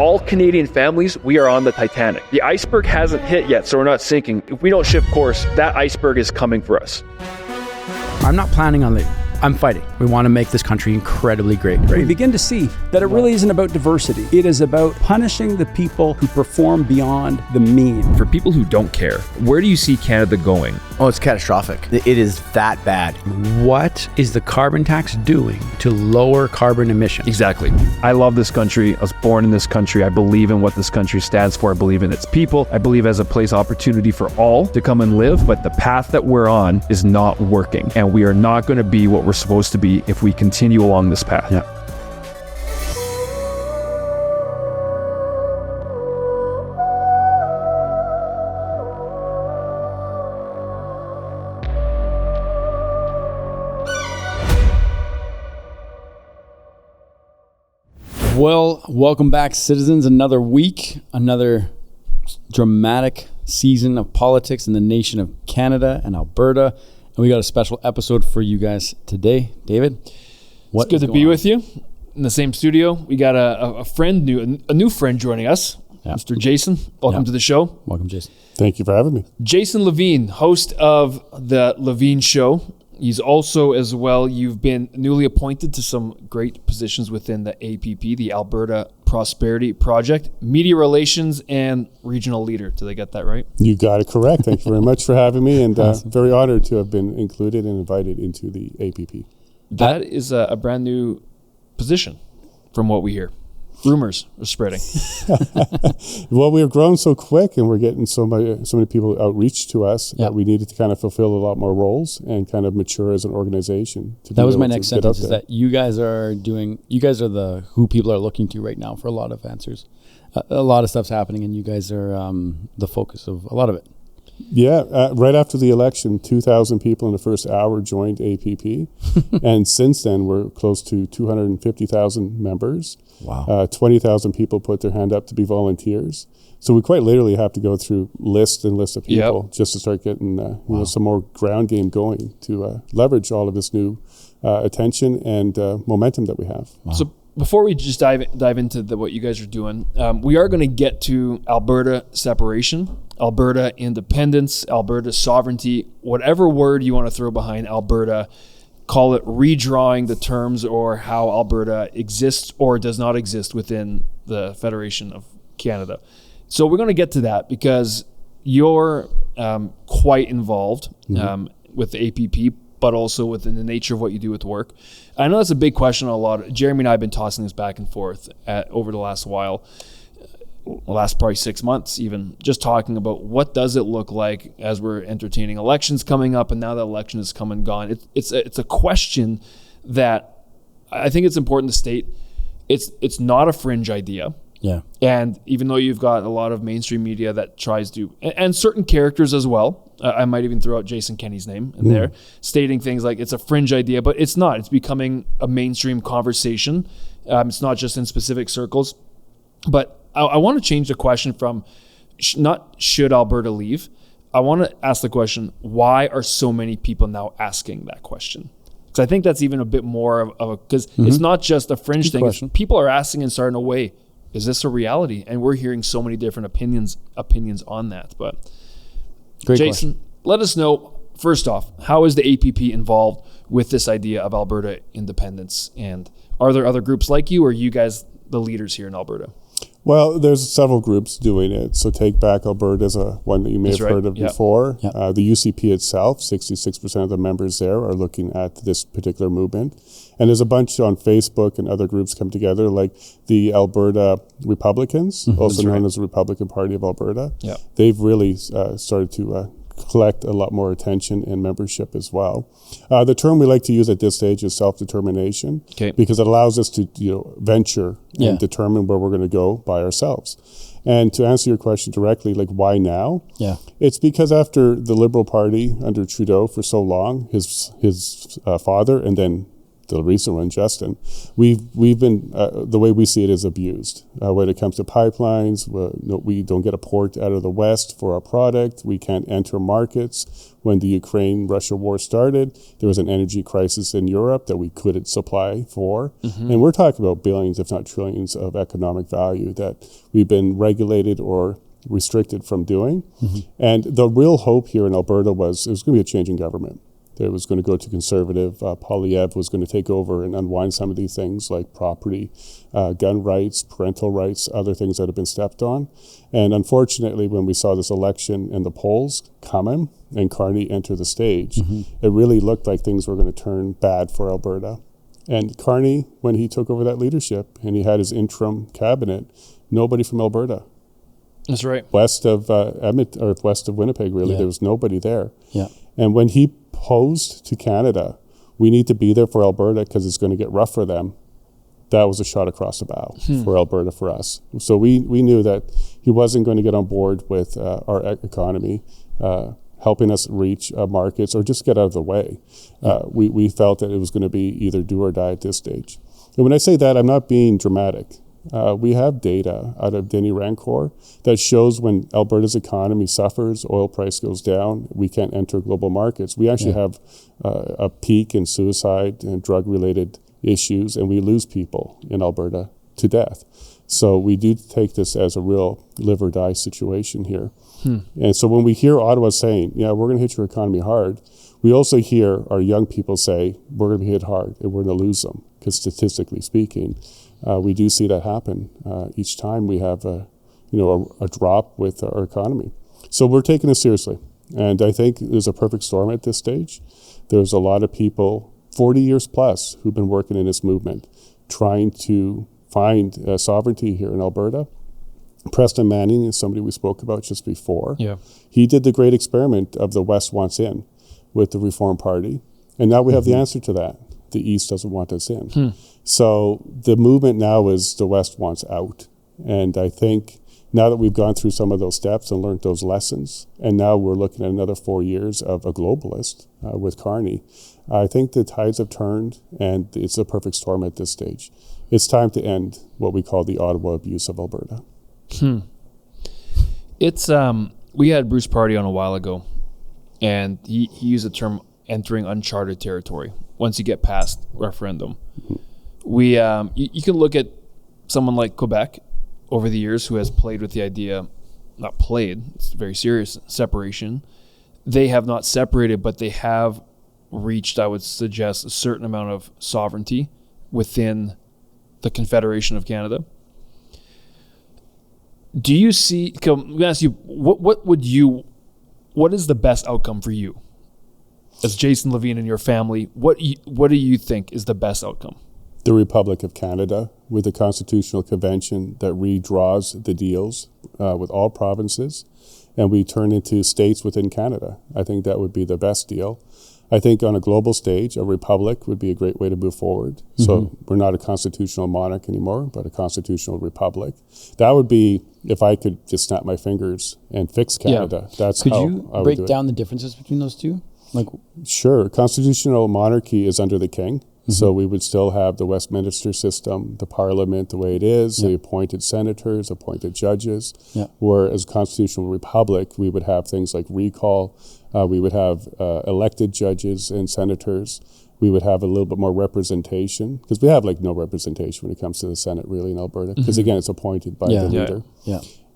all Canadian families, we are on the Titanic. The iceberg hasn't hit yet, so we're not sinking. If we don't shift course, that iceberg is coming for us. I'm not planning on leaving. I'm fighting. We want to make this country incredibly great. We begin to see that it really isn't about diversity. It is about punishing the people who perform beyond the mean. For people who don't care, where do you see Canada going? Oh, it's catastrophic. It is that bad. What is the carbon tax doing to lower carbon emissions? Exactly. I love this country. I was born in this country. I believe in what this country stands for. I believe in its people. I believe as a place opportunity for all to come and live, but the path that we're on is not working, and we are not going to be what we're supposed to be if we continue along this path. Yeah. Well, welcome back, citizens. Another week, another dramatic season of politics in the nation of Canada and Alberta. And we got a special episode for you guys today. David, it's good to be with you in the same studio. We got a new friend joining us, Mr. Jason. Welcome to the show. Welcome, Jason. Thank you for having me. Jason Lavigne, host of the Lavigne Show. He's also, as well, you've been newly appointed to some great positions within the APP, the Alberta Prosperity Project, media relations and regional leader. Did I get that right? You got it correct. Thank you very much for having me, and very honored to have been included and invited into the APP. That is a brand new position from what we hear. Rumors are spreading. Well, we've grown so quick, and we're getting so many people outreach to us that we needed to kind of fulfill a lot more roles and kind of mature as an organization. That was my next sentence, is that you guys are the who people are looking to right now for a lot of answers. A lot of stuff's happening, and you guys are the focus of a lot of it. Yeah, right after the election, 2,000 people in the first hour joined APP. And since then, we're close to 250,000 members. Wow. 20,000 people put their hand up to be volunteers. So we quite literally have to go through lists and lists of people just to start getting some more ground game going to leverage all of this new attention and momentum that we have. Wow. So before we just dive into what you guys are doing, we are going to get to Alberta separation, Alberta independence, Alberta sovereignty, whatever word you want to throw behind Alberta. Call it redrawing the terms or how Alberta exists or does not exist within the Federation of Canada. So we're going to get to that because you're quite involved with the APP, but also within the nature of what you do with work. I know that's a big question on a lot of, Jeremy and I have been tossing this back and forth over the last while, last probably 6 months even, just talking about what does it look like as we're entertaining elections coming up, and now that election has come and gone. It's a question that I think it's important to state. It's not a fringe idea. Yeah. And even though you've got a lot of mainstream media that tries to, and certain characters as well, I might even throw out Jason Kenney's name in there, stating things like it's a fringe idea, but it's not. It's becoming a mainstream conversation. It's not just in specific circles. But I want to change the question from not should Alberta leave. I want to ask the question, why are so many people now asking that question? Because I think that's even a bit more of a, because it's not just a fringe thing. People are asking in certain way, is this a reality? And we're hearing so many different opinions on that. But Great Jason, question. Let us know, first off, how is the APP involved with this idea of Alberta independence? And are there other groups like you, or are you guys the leaders here in Alberta? Well, there's several groups doing it. So Take Back Alberta is one that you may have heard of before. Yep. The UCP itself, 66% of the members there are looking at this particular movement. And there's a bunch on Facebook and other groups come together, like the Alberta Republicans, also known as the Republican Party of Alberta. Yep. They've really started to collect a lot more attention and membership as well. The term we like to use at this stage is self-determination, because it allows us to venture and determine where we're going to go by ourselves. And to answer your question directly, like why now? Yeah, it's because after the Liberal Party under Trudeau for so long, his father and then the recent one, Justin, we've been, the way we see it, is abused. When it comes to pipelines, we don't get a port out of the West for our product. We can't enter markets. When the Ukraine-Russia war started, there was an energy crisis in Europe that we couldn't supply for. And we're talking about billions, if not trillions, of economic value that we've been regulated or restricted from doing. And the real hope here in Alberta was it was going to be a change in government. It was going to go to conservative. Poilievre was going to take over and unwind some of these things like property, gun rights, parental rights, other things that have been stepped on. And unfortunately, when we saw this election and the polls coming and Carney enter the stage, it really looked like things were going to turn bad for Alberta. And Carney, when he took over that leadership and he had his interim cabinet, nobody from Alberta. That's right. West of west of Winnipeg, really, there was nobody there. Yeah. And when he posed to Canada, we need to be there for Alberta because it's going to get rough for them, that was a shot across the bow for Alberta, for us. So we knew that he wasn't going to get on board with our economy, helping us reach markets or just get out of the way. We felt that it was going to be either do or die at this stage. And when I say that, I'm not being dramatic. We have data out of Denis Rancourt that shows when Alberta's economy suffers, oil price goes down, we can't enter global markets. We actually have a peak in suicide and drug-related issues, and we lose people in Alberta to death. So we do take this as a real live or die situation here. And so when we hear Ottawa saying, yeah, we're going to hit your economy hard, we also hear our young people say, we're going to be hit hard and we're going to lose them. Because statistically speaking, we do see that happen each time we have a drop with our economy. So we're taking this seriously. And I think there's a perfect storm at this stage. There's a lot of people, 40 years plus, who've been working in this movement, trying to find sovereignty here in Alberta. Preston Manning is somebody we spoke about just before. Yeah. He did the great experiment of the West wants in with the Reform Party. And now we have the answer to that. The East doesn't want us in. So the movement now is the West wants out. And I think now that we've gone through some of those steps and learned those lessons, and now we're looking at another 4 years of a globalist with Carney, I think the tides have turned and it's a perfect storm at this stage. It's time to end what we call the Ottawa abuse of Alberta. It's we had Bruce Party on a while ago, and he used the term entering uncharted territory once you get past referendum. We you can look at someone like Quebec over the years who has played with the idea, not played, it's very serious, separation. They have not separated, but they have reached, I would suggest, a certain amount of sovereignty within the Confederation of Canada. Do you see, I'm going to ask you, what is the best outcome for you? As Jason Lavigne and your family, what do you think is the best outcome? The Republic of Canada, with a constitutional convention that redraws the deals with all provinces, and we turn into states within Canada. I think that would be the best deal. I think on a global stage, a republic would be a great way to move forward. So we're not a constitutional monarch anymore, but a constitutional republic. That would be, if I could just snap my fingers and fix Canada. That's Could how you I would break do it. down the differences between those two? Like, Sure. Constitutional monarchy is under the king. So we would still have the Westminster system, the parliament the way it is, the appointed senators, appointed judges. Whereas constitutional republic, we would have things like recall. We would have elected judges and senators. We would have a little bit more representation, because we have like no representation when it comes to the Senate really in Alberta. Because again, it's appointed by the leader.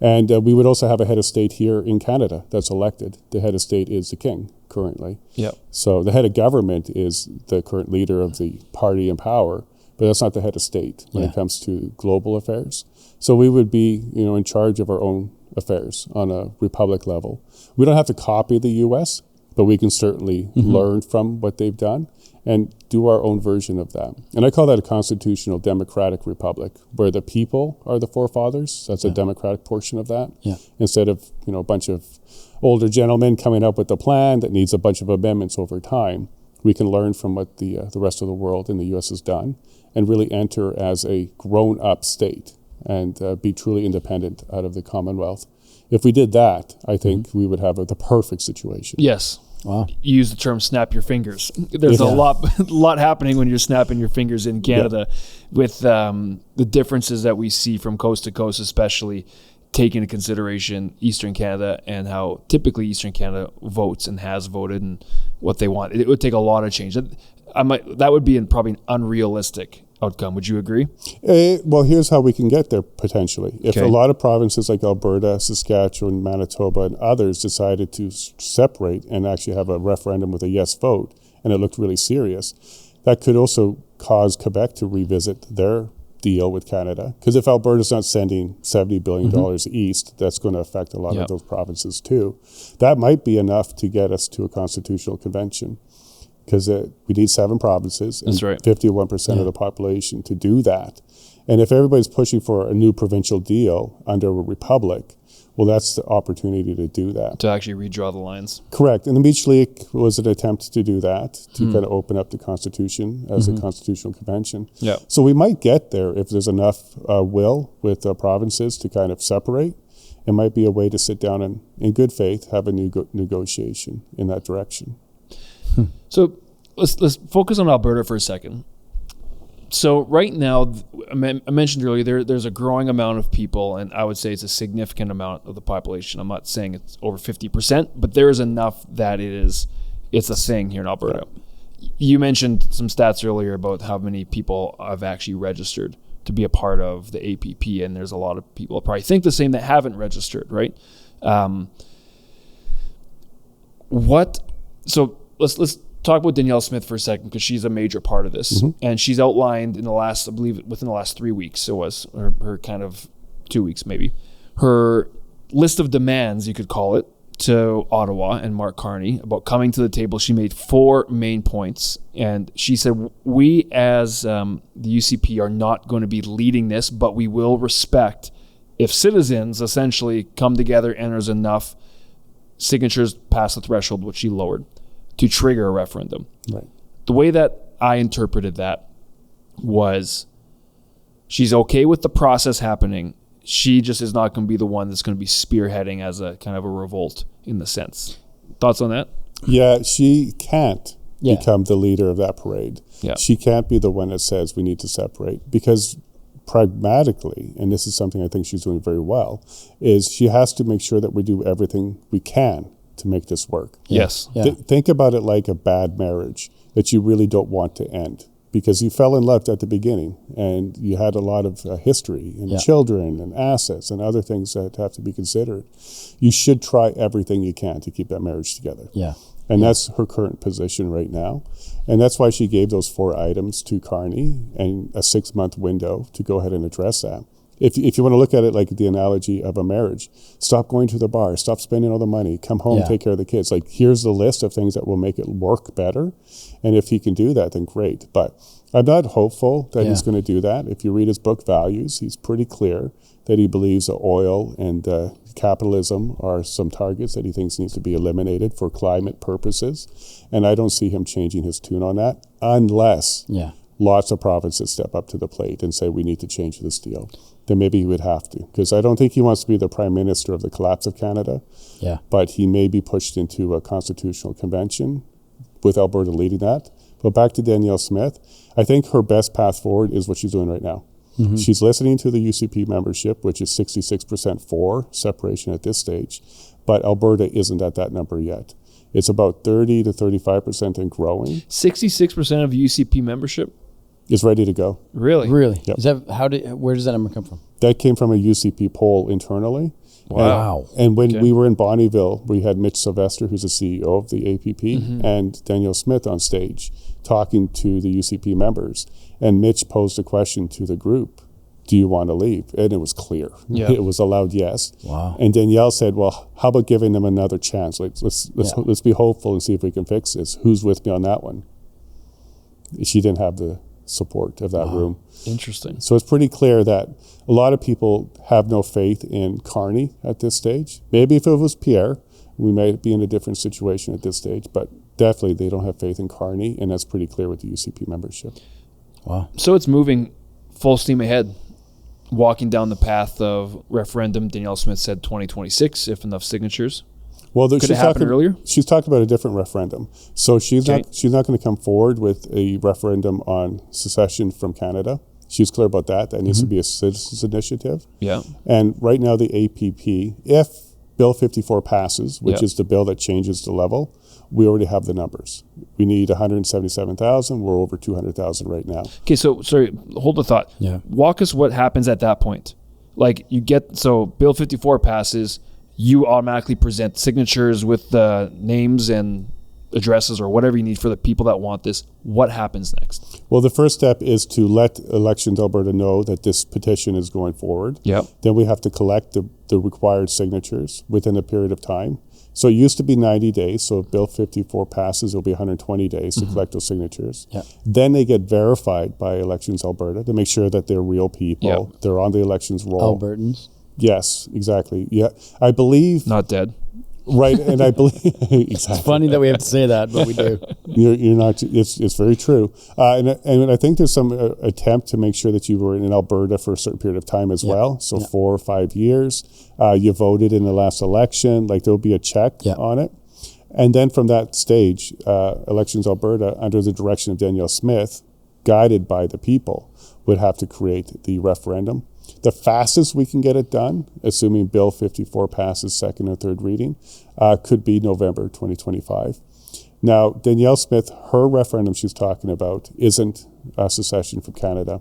And we would also have a head of state here in Canada that's elected. The head of state is the king currently. So the head of government is the current leader of the party in power, but that's not the head of state when it comes to global affairs. So we would be, in charge of our own affairs on a republic level. We don't have to copy the U.S., but we can certainly learn from what they've done and do our own version of that. And I call that a constitutional democratic republic, where the people are the forefathers. That's a democratic portion of that. Instead of, a bunch of older gentlemen coming up with a plan that needs a bunch of amendments over time, we can learn from what the rest of the world and the U.S. has done and really enter as a grown-up state and be truly independent out of the Commonwealth. If we did that, I think we would have the perfect situation. Yes. Wow. You use the term snap your fingers. There's a lot happening when you're snapping your fingers in Canada with the differences that we see from coast to coast, especially taking into consideration Eastern Canada and how typically Eastern Canada votes and has voted and what they want. It would take a lot of change. That would be probably an unrealistic outcome. Would you agree? Well, here's how we can get there potentially. If a lot of provinces like Alberta, Saskatchewan, Manitoba, and others decided to separate and actually have a referendum with a yes vote, and it looked really serious, that could also cause Quebec to revisit their deal with Canada. Because if Alberta's not sending $70 billion east, that's going to affect a lot of those provinces too. That might be enough to get us to a constitutional convention. Because we need 7 provinces and 51% of the population to do that. And if everybody's pushing for a new provincial deal under a republic, well, that's the opportunity to do that. To actually redraw the lines. Correct. And the Beach League was an attempt to do that, to kind of open up the Constitution as a constitutional convention. Yeah. So we might get there if there's enough will with the provinces to kind of separate. It might be a way to sit down and, in good faith, have a new negotiation in that direction. So let's focus on Alberta for a second. So right now, I mentioned earlier, there's a growing amount of people, and I would say it's a significant amount of the population. I'm not saying it's over 50%, but there is enough that it's a thing here in Alberta. Yeah. You mentioned some stats earlier about how many people have actually registered to be a part of the APP, and there's a lot of people probably think the same that haven't registered, right? So let's talk about Danielle Smith for a second, because she's a major part of this. And she's outlined within the last 3 weeks, it was, or her kind of 2 weeks maybe, her list of demands, you could call it, to Ottawa and Mark Carney about coming to the table. She made 4 main points. And she said, we as the UCP are not going to be leading this, but we will respect if citizens essentially come together and there's enough signatures past the threshold, which she lowered, to trigger a referendum. Right. The way that I interpreted that was she's okay with the process happening. She just is not going to be the one that's going to be spearheading as a kind of a revolt in the sense. Thoughts on that? Yeah, she can't become the leader of that parade. Yeah. She can't be the one that says we need to separate, because pragmatically, and this is something I think she's doing very well, is she has to make sure that we do everything we can to make this work. Yes. Yeah. Think about it like a bad marriage that you really don't want to end, because you fell in love at the beginning and you had a lot of history and children and assets and other things that have to be considered. You should try everything you can to keep that marriage together. Yeah. And that's her current position right now. And that's why she gave those 4 items to Carney and a 6-month window to go ahead and address that. If you want to look at it like the analogy of a marriage, stop going to the bar, stop spending all the money, come home, take care of the kids. Like, here's the list of things that will make it work better. And if he can do that, then great. But I'm not hopeful that he's going to do that. If you read his book, Values, he's pretty clear that he believes that oil and capitalism are some targets that he thinks needs to be eliminated for climate purposes. And I don't see him changing his tune on that unless lots of provinces step up to the plate and say we need to change this deal. Then maybe he would have to, because I don't think he wants to be the prime minister of the collapse of Canada. Yeah. But he may be pushed into a constitutional convention with Alberta leading that. But back to Danielle Smith, I think her best path forward is what she's doing right now. She's listening to the UCP membership, which is 66% for separation at this stage, but Alberta isn't at that number yet. It's about 30 to 35% and growing. 66% of UCP membership is ready to go. Really? Yep. Is that where does that number come from? That came from a UCP poll internally. Wow. And when we were in Bonnyville, we had Mitch Sylvester, who's the CEO of the APP, and Danielle Smith on stage talking to the UCP members. And Mitch posed a question to the group, do you want to leave? And it was clear. Yeah. It was a loud yes. Wow. And Danielle said, well, how about giving them another chance? Let's be hopeful and see if we can fix this. Who's with me on that one? She didn't have the support of that room. Interesting. So it's pretty clear that a lot of people have no faith in Carney at this stage. Maybe if it was Pierre, we might be in a different situation at this stage, but definitely they don't have faith in Carney, and that's pretty clear with the UCP membership. Wow. So it's moving full steam ahead, walking down the path of referendum. Danielle Smith said 2026, if enough signatures. Well, Could it happen earlier? She's talked about a different referendum. So she's not going to come forward with a referendum on secession from Canada. She's clear about that. That needs to be a citizens' initiative. Yeah. And right now the APP, if Bill 54 passes, which is the bill that changes the level, we already have the numbers. We need 177,000. We're over 200,000 right now. Okay, so sorry, hold the thought. Yeah. Walk us what happens at that point. Like so Bill 54 passes, you automatically present signatures with the names and addresses or whatever you need for the people that want this. What happens next? Well, the first step is to let Elections Alberta know that this petition is going forward. Yep. Then we have to collect the required signatures within a period of time. So it used to be 90 days. So if Bill 54 passes, it'll be 120 days to collect those signatures. Yep. Then they get verified by Elections Alberta to make sure that they're real people. Yep. They're on the elections roll. Albertans. Yes, exactly. Yeah, I believe. Not dead. Right, and I believe exactly. It's funny that we have to say that, but we do. You're not. It's very true, and I think there's some attempt to make sure that you were in Alberta for a certain period of time as well. So 4 or 5 years, you voted in the last election. Like there'll be a check on it, and then from that stage, Elections Alberta, under the direction of Danielle Smith, guided by the people, would have to create the referendum. The fastest we can get it done, assuming Bill 54 passes second or third reading, could be November 2025. Now, Danielle Smith, her referendum she's talking about isn't secession from Canada.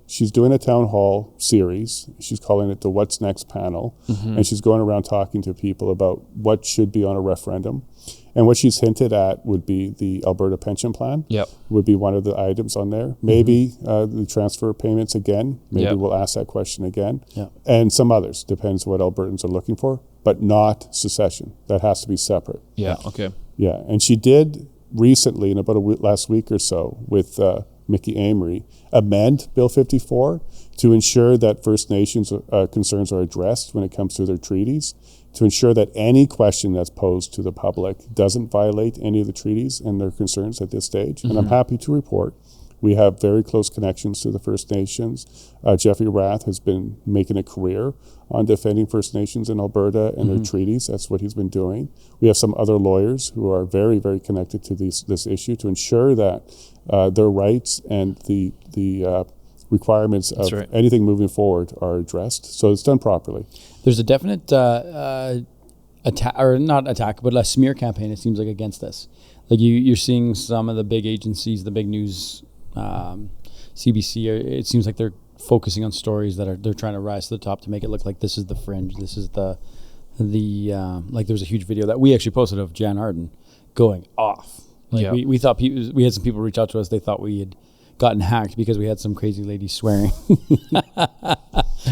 She's doing a town hall series. She's calling it the What's Next panel. And she's going around talking to people about what should be on a referendum. And what she's hinted at would be the Alberta pension plan. Would be one of the items on there. Maybe the transfer payments again. Maybe we'll ask that question again. And some others. Depends what Albertans are looking for. But not secession. That has to be separate. Okay. Yeah, and she did recently, in about last week or so, with Mickey Amory, amend Bill 54 to ensure that First Nations concerns are addressed when it comes to their treaties, to ensure that any question that's posed to the public doesn't violate any of the treaties and their concerns at this stage. And I'm happy to report we have very close connections to the First Nations. Jeffrey Rath has been making a career on defending First Nations in Alberta and their treaties. That's what he's been doing. We have some other lawyers who are very, very connected to this issue to ensure that their rights and the requirements of anything moving forward are addressed. So it's done properly. There's a definite attack, or not attack, but a smear campaign, it seems like, against this. Like you're seeing some of the big agencies, the big news, CBC, it seems like they're focusing on stories that they're trying to rise to the top to make it look like this is the fringe, this is the like there was a huge video that we actually posted of Jan Arden going off. Like we thought we had some people reach out to us, they thought we had gotten hacked because we had some crazy lady swearing.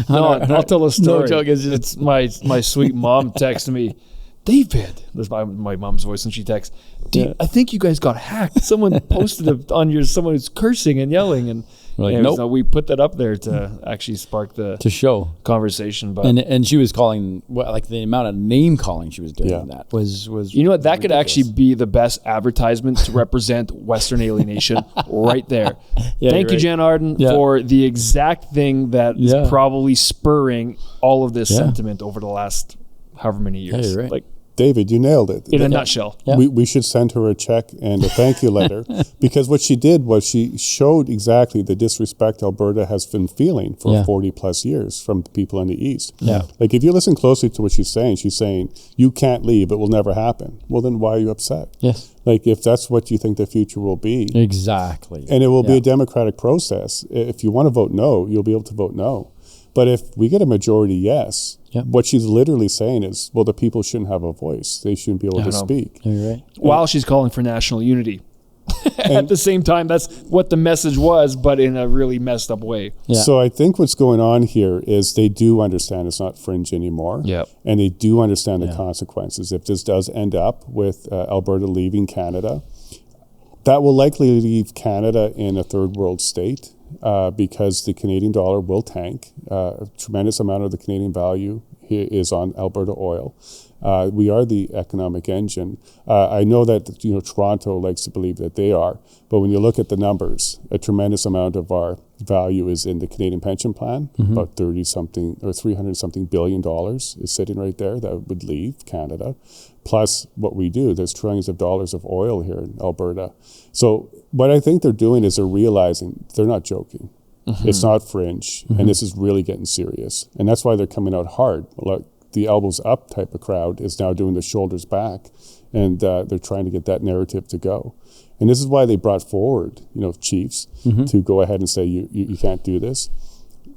I'll tell a story. No joke, it's my sweet mom texted me, David, that's my mom's voice, and she texts, I think you guys got hacked. Someone posted it on someone who's cursing and yelling, and nope. So we put that up there to actually spark the show conversation. But and she was calling, like the amount of name calling she was doing that was you know what, that could ridiculous. actually be the best advertisement to represent Western alienation right there. Thank you, Jan Arden, for the exact thing that is probably spurring all of this sentiment over the last however many years. You're right. Like, David, you nailed it. In a nutshell. We should send her a check and a thank you letter because what she did was she showed exactly the disrespect Alberta has been feeling for 40 plus years from the people in the East. Like if you listen closely to what she's saying, you can't leave, it will never happen. Well, then why are you upset? Like if that's what you think the future will be. Exactly. And it will be a democratic process. If you want to vote no, you'll be able to vote no. But if we get a majority yes, what she's literally saying is, well, the people shouldn't have a voice. They shouldn't be able to speak. You're right. While she's calling for national unity. At the same time, that's what the message was, but in a really messed up way. So I think what's going on here is they do understand it's not fringe anymore. And they do understand the consequences. If this does end up with Alberta leaving Canada, that will likely leave Canada in a third world state. Because the Canadian dollar will tank. A tremendous amount of the Canadian value is on Alberta oil. We are the economic engine. I know that Toronto likes to believe that they are, but when you look at the numbers, a tremendous amount of our value is in the Canadian pension plan. About 30-something or $300-something billion is sitting right there that would leave Canada. Plus what we do, there's trillions of dollars of oil here in Alberta. So what I think they're doing is they're realizing they're not joking. It's not fringe, and this is really getting serious. And that's why they're coming out hard. Like the elbows up type of crowd is now doing the shoulders back, and they're trying to get that narrative to go. And this is why they brought forward, chiefs to go ahead and say, you can't do this.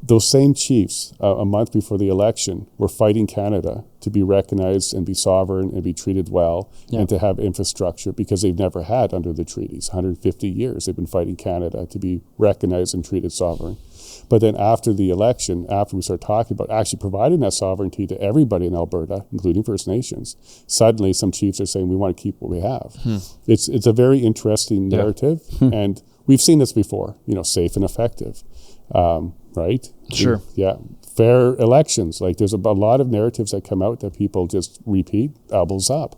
Those same chiefs, a month before the election, were fighting Canada to be recognized and be sovereign and be treated well and to have infrastructure, because they've never had under the treaties. 150 years they've been fighting Canada to be recognized and treated sovereign. But then after the election, after we start talking about actually providing that sovereignty to everybody in Alberta, including First Nations, suddenly some chiefs are saying, we want to keep what we have. It's a very interesting narrative. And we've seen this before, safe and effective. Right? Sure. Yeah. Fair elections. Like there's a lot of narratives that come out that people just repeat, elbows up.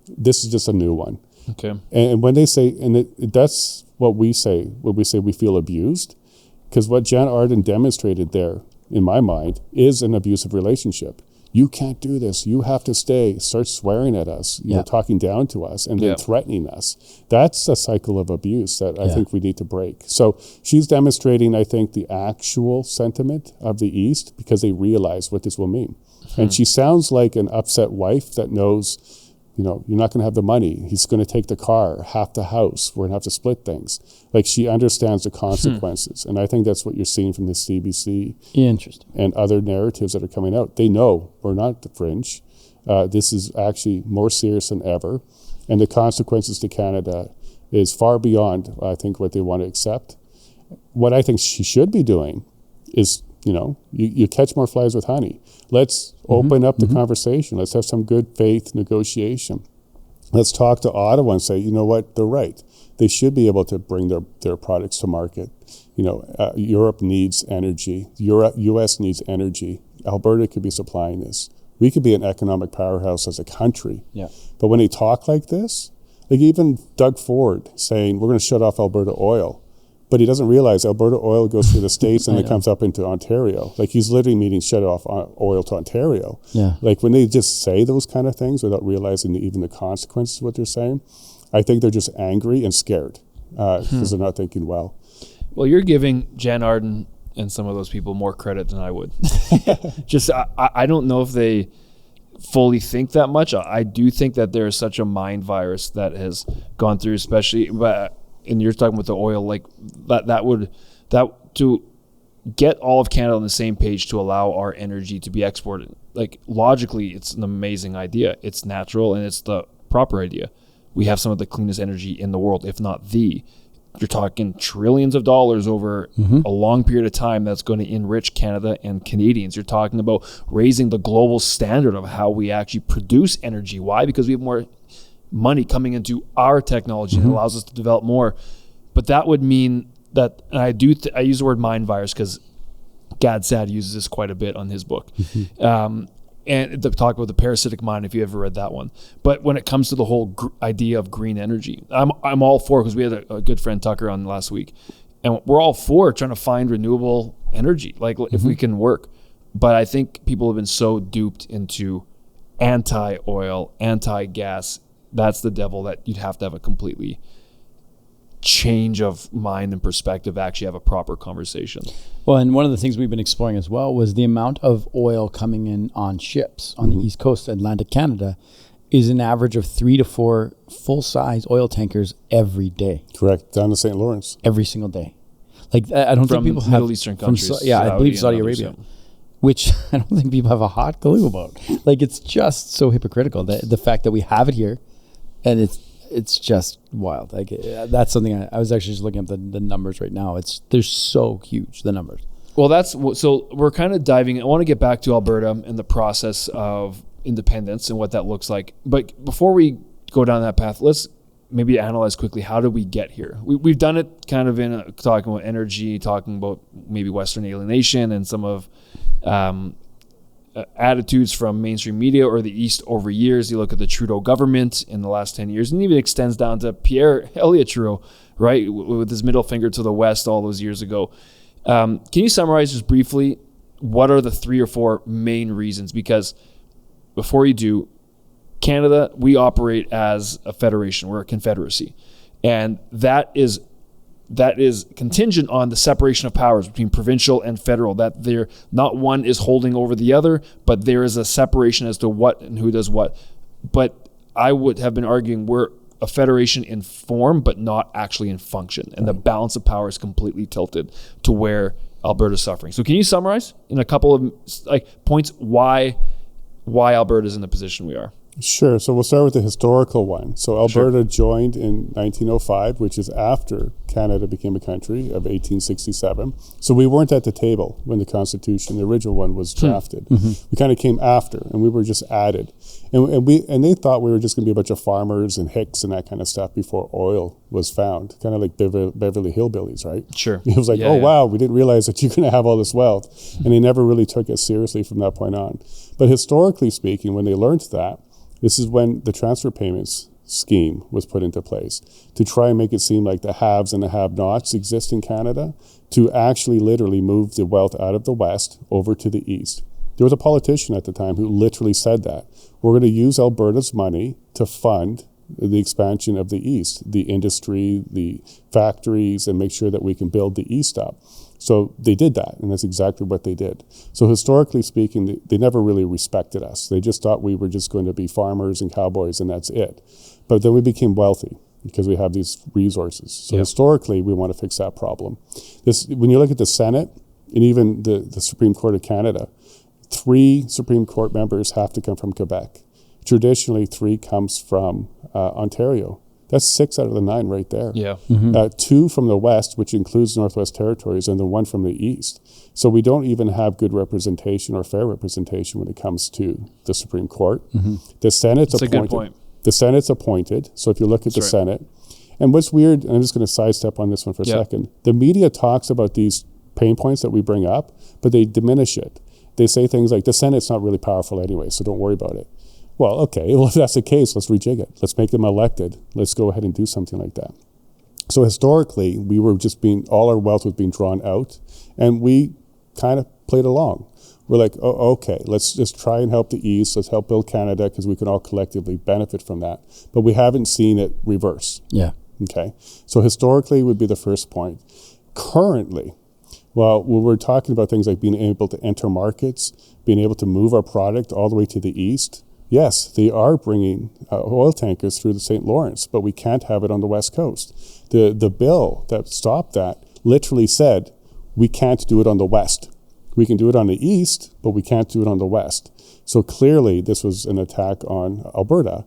This is just a new one. Okay. And when they say, that's what we say, when we say we feel abused, because what Jan Arden demonstrated there, in my mind, is an abusive relationship. You can't do this. You have to stay. Start swearing at us, talking down to us, and then threatening us. That's a cycle of abuse that I think we need to break. So she's demonstrating, I think, the actual sentiment of the East, because they realize what this will mean. And she sounds like an upset wife that knows, you're not going to have the money. He's going to take the car, half the house. We're going to have to split things. Like she understands the consequences. And I think that's what you're seeing from the CBC and other narratives that are coming out. They know we're not the fringe. This is actually more serious than ever. And the consequences to Canada is far beyond, I think, what they want to accept. What I think she should be doing is, you catch more flies with honey. Let's open up the conversation. Let's have some good faith negotiation. Let's talk to Ottawa and say, you know what, they're right. They should be able to bring their products to market. Europe needs energy. U.S. needs energy. Alberta could be supplying this. We could be an economic powerhouse as a country. Yeah. But when they talk like this, like even Doug Ford saying, we're going to shut off Alberta oil. But he doesn't realize Alberta oil goes through the States and it comes up into Ontario. Like he's literally meaning shut off oil to Ontario. Yeah. Like when they just say those kind of things without realizing even the consequences of what they're saying, I think they're just angry and scared because they're not thinking well. Well, you're giving Jan Arden and some of those people more credit than I would. I don't know if they fully think that much. I do think that there is such a mind virus that has gone through, especially and you're talking with the oil, like that to get all of Canada on the same page to allow our energy to be exported. Like logically, it's an amazing idea. It's natural and it's the proper idea. We have some of the cleanest energy in the world, if not the. You're talking trillions of dollars over a long period of time that's going to enrich Canada and Canadians. You're talking about raising the global standard of how we actually produce energy. Why? Because we have more money coming into our technology that allows us to develop more. But that would mean that, and I use the word mind virus because Gad Saad uses this quite a bit on his book. And to talk about the parasitic mind, if you ever read that one. But when it comes to the whole idea of green energy, I'm all for, because we had a good friend Tucker on last week, and we're all for trying to find renewable energy, like if we can work. But I think people have been so duped into anti-oil, anti-gas. That's the devil, that you'd have to have a completely change of mind and perspective, actually have a proper conversation. Well, and one of the things we've been exploring as well was the amount of oil coming in on ships on the East Coast, Atlantic Canada, is an average of 3 to 4 full-size oil tankers every day. Correct, down to St. Lawrence. Every single day. Like I don't think people have... Middle Eastern countries. I believe Saudi Arabia. Which I don't think people have a hot clue about. Like it's just so hypocritical, the fact that we have it here, and it's just wild. Like that's something I was actually just looking up the numbers right now. They're so huge, the numbers. Well, so we're kind of diving. I want to get back to Alberta and the process of independence and what that looks like. But before we go down that path, let's maybe analyze quickly, how did we get here? We've done it kind of in talking about energy, talking about maybe Western alienation and some of attitudes from mainstream media or the East over years. You look at the Trudeau government in the last 10 years, and it even extends down to Pierre Elliott Trudeau, right, with his middle finger to the West all those years ago. Can you summarize just briefly what are the 3 or 4 main reasons? Because before you do, Canada, we operate as a federation. We're a confederacy. And that is contingent on the separation of powers between provincial and federal, that there not one is holding over the other, but there is a separation as to what and who does what. But I would have been arguing we're a federation in form, but not actually in function. And the balance of power is completely tilted to where Alberta's suffering. So can you summarize in a couple of points why Alberta's in the position we are? Sure. So we'll start with the historical one. So Alberta joined in 1905, which is after Canada became a country of 1867. So we weren't at the table when the Constitution, the original one, was drafted. We kind of came after, and we were just added. And they thought we were just going to be a bunch of farmers and hicks and that kind of stuff before oil was found, kind of like Beverly Hillbillies, right? Sure. It was like, wow, we didn't realize that you're going to have all this wealth. And they never really took it seriously from that point on. But historically speaking, when they learned that, this is when the transfer payments scheme was put into place to try and make it seem like the haves and the have-nots exist in Canada, to actually literally move the wealth out of the West over to the East. There was a politician at the time who literally said that. We're going to use Alberta's money to fund the expansion of the East, the industry, the factories, and make sure that we can build the East up. So they did that, and that's exactly what they did. So historically speaking, they never really respected us. They just thought we were just going to be farmers and cowboys, and that's it. But then we became wealthy because we have these resources. So historically, we want to fix that problem. When you look at the Senate and even the Supreme Court of Canada, 3 Supreme Court members have to come from Quebec. Traditionally, 3 comes from Ontario. That's 6 out of the 9 right there. 2 from the West, which includes Northwest Territories, and then 1 from the East. So we don't even have good representation or fair representation when it comes to the Supreme Court. The Senate's appointed. That's a good point. The Senate's appointed. So if you look at the Senate, and what's weird, and I'm just going to sidestep on this one for a second. The media talks about these pain points that we bring up, but they diminish it. They say things like, the Senate's not really powerful anyway, so don't worry about it. Well, okay, well, if that's the case, let's rejig it. Let's make them elected. Let's go ahead and do something like that. So historically, we were just all our wealth was being drawn out, and we kind of played along. We're like, oh, okay, let's just try and help the East. Let's help build Canada because we can all collectively benefit from that. But we haven't seen it reverse. Okay, so historically would be the first point. Currently, well, when we're talking about things like being able to enter markets, being able to move our product all the way to the East, yes, they are bringing oil tankers through the St. Lawrence, but we can't have it on the West Coast. The bill that stopped that literally said, we can't do it on the West. We can do it on the East, but we can't do it on the West. So clearly, this was an attack on Alberta.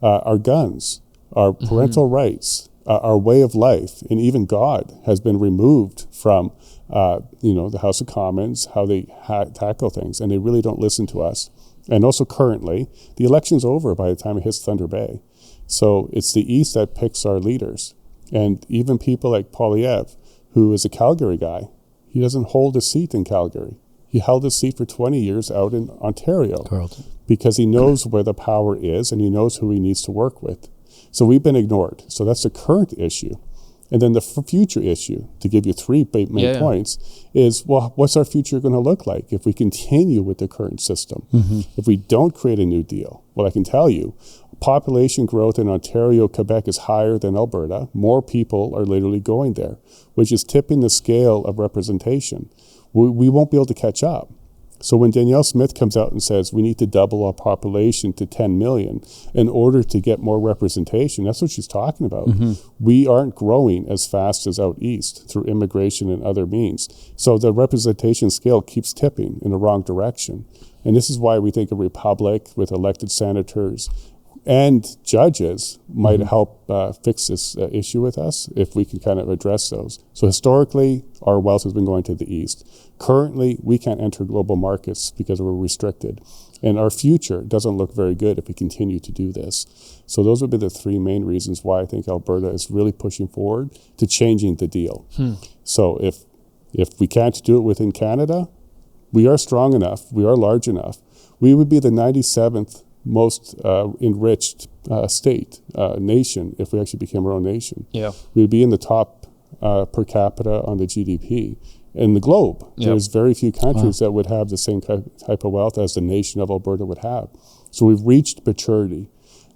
Our guns, our parental rights, our way of life, and even God has been removed from the House of Commons, how they tackle things, and they really don't listen to us. And also currently, the election's over by the time it hits Thunder Bay. So it's the East that picks our leaders. And even people like Poilievre, who is a Calgary guy, he doesn't hold a seat in Calgary. He held his seat for 20 years out in Ontario because he knows where the power is and he knows who he needs to work with. So we've been ignored. So that's the current issue. And then the future issue, to give you 3 main points, is, well, what's our future going to look like if we continue with the current system? If we don't create a new deal? Well, I can tell you, population growth in Ontario, Quebec is higher than Alberta. More people are literally going there, which is tipping the scale of representation. We won't be able to catch up. So when Danielle Smith comes out and says we need to double our population to 10 million in order to get more representation, that's what she's talking about. We aren't growing as fast as out east through immigration and other means. So the representation scale keeps tipping in the wrong direction. And this is why we think a republic with elected senators and judges might help fix this issue with us if we can kind of address those. So historically, our wealth has been going to the East. Currently, we can't enter global markets because we're restricted. And our future doesn't look very good if we continue to do this. So those would be the 3 main reasons why I think Alberta is really pushing forward to changing the deal. So if we can't do it within Canada, we are strong enough, we are large enough, we would be the 97th most enriched nation if we actually became our own nation. Yeah. We would be in the top per capita on the GDP in the globe. Yep. There's very few countries that would have the same type of wealth as the nation of Alberta would have. So we've reached maturity.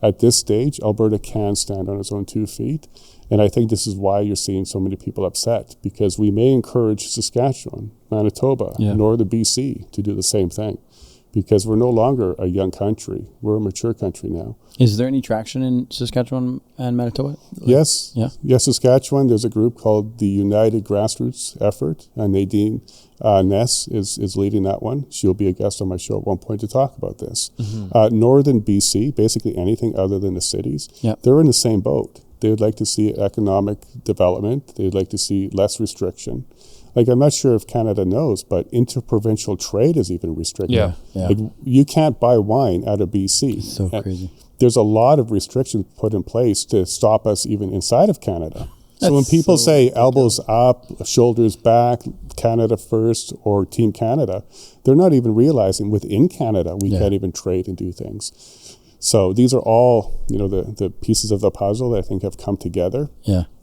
At this stage, Alberta can stand on its own 2 feet. And I think this is why you're seeing so many people upset, because we may encourage Saskatchewan, Manitoba, northern BC to do the same thing, because we're no longer a young country. We're a mature country now. Is there any traction in Saskatchewan and Manitoba? Yes. Yeah. Yes, Saskatchewan, there's a group called the United Grassroots Effort, and Nadine Ness is leading that one. She'll be a guest on my show at one point to talk about this. Northern BC, basically anything other than the cities, they're in the same boat. They would like to see economic development. They would like to see less restriction. Like, I'm not sure if Canada knows, but interprovincial trade is even restricted. Yeah. Like, you can't buy wine out of BC. So crazy. There's a lot of restrictions put in place to stop us even inside of Canada. So when people say elbows up, shoulders back, Canada first, or Team Canada, they're not even realizing within Canada we can't even trade and do things. So these are all, the pieces of the puzzle that I think have come together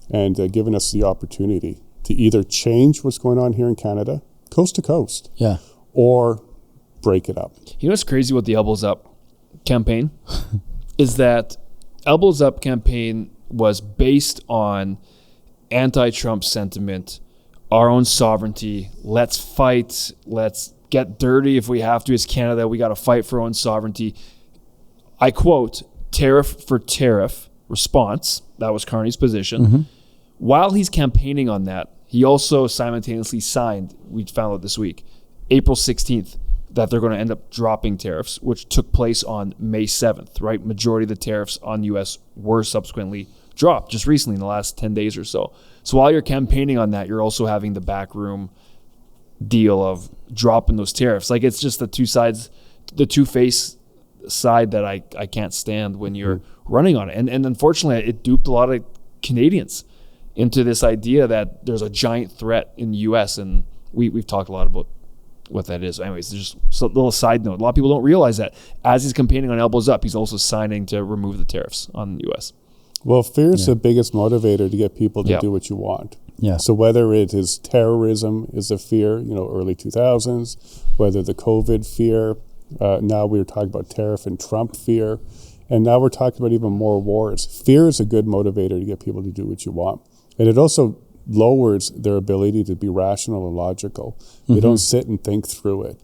and given us the opportunity to either change what's going on here in Canada, coast to coast, or break it up. You know what's crazy with the Elbows Up campaign is that Elbows Up campaign was based on anti-Trump sentiment, our own sovereignty, let's fight, let's get dirty if we have to as Canada, we got to fight for our own sovereignty. I quote, tariff for tariff response. That was Carney's position. While he's campaigning on that, he also simultaneously signed, we found out this week, April 16th, that they're going to end up dropping tariffs, which took place on May 7th, right? Majority of the tariffs on U.S. were subsequently dropped just recently in the last 10 days or so. So while you're campaigning on that, you're also having the backroom deal of dropping those tariffs. Like, it's just the two sides, the two-faced side that I can't stand when you're running on it. And unfortunately, it duped a lot of Canadians into this idea that there's a giant threat in the U.S. And we've talked a lot about what that is. Anyways, just a little side note. A lot of people don't realize that as he's campaigning on Elbows Up, he's also signing to remove the tariffs on the U.S. Well, fear is the biggest motivator to get people to do what you want. Yeah. So whether it is terrorism is a fear, early 2000s, whether the COVID fear, now we're talking about tariff and Trump fear, and now we're talking about even more wars. Fear is a good motivator to get people to do what you want. And it also lowers their ability to be rational and logical. They don't sit and think through it.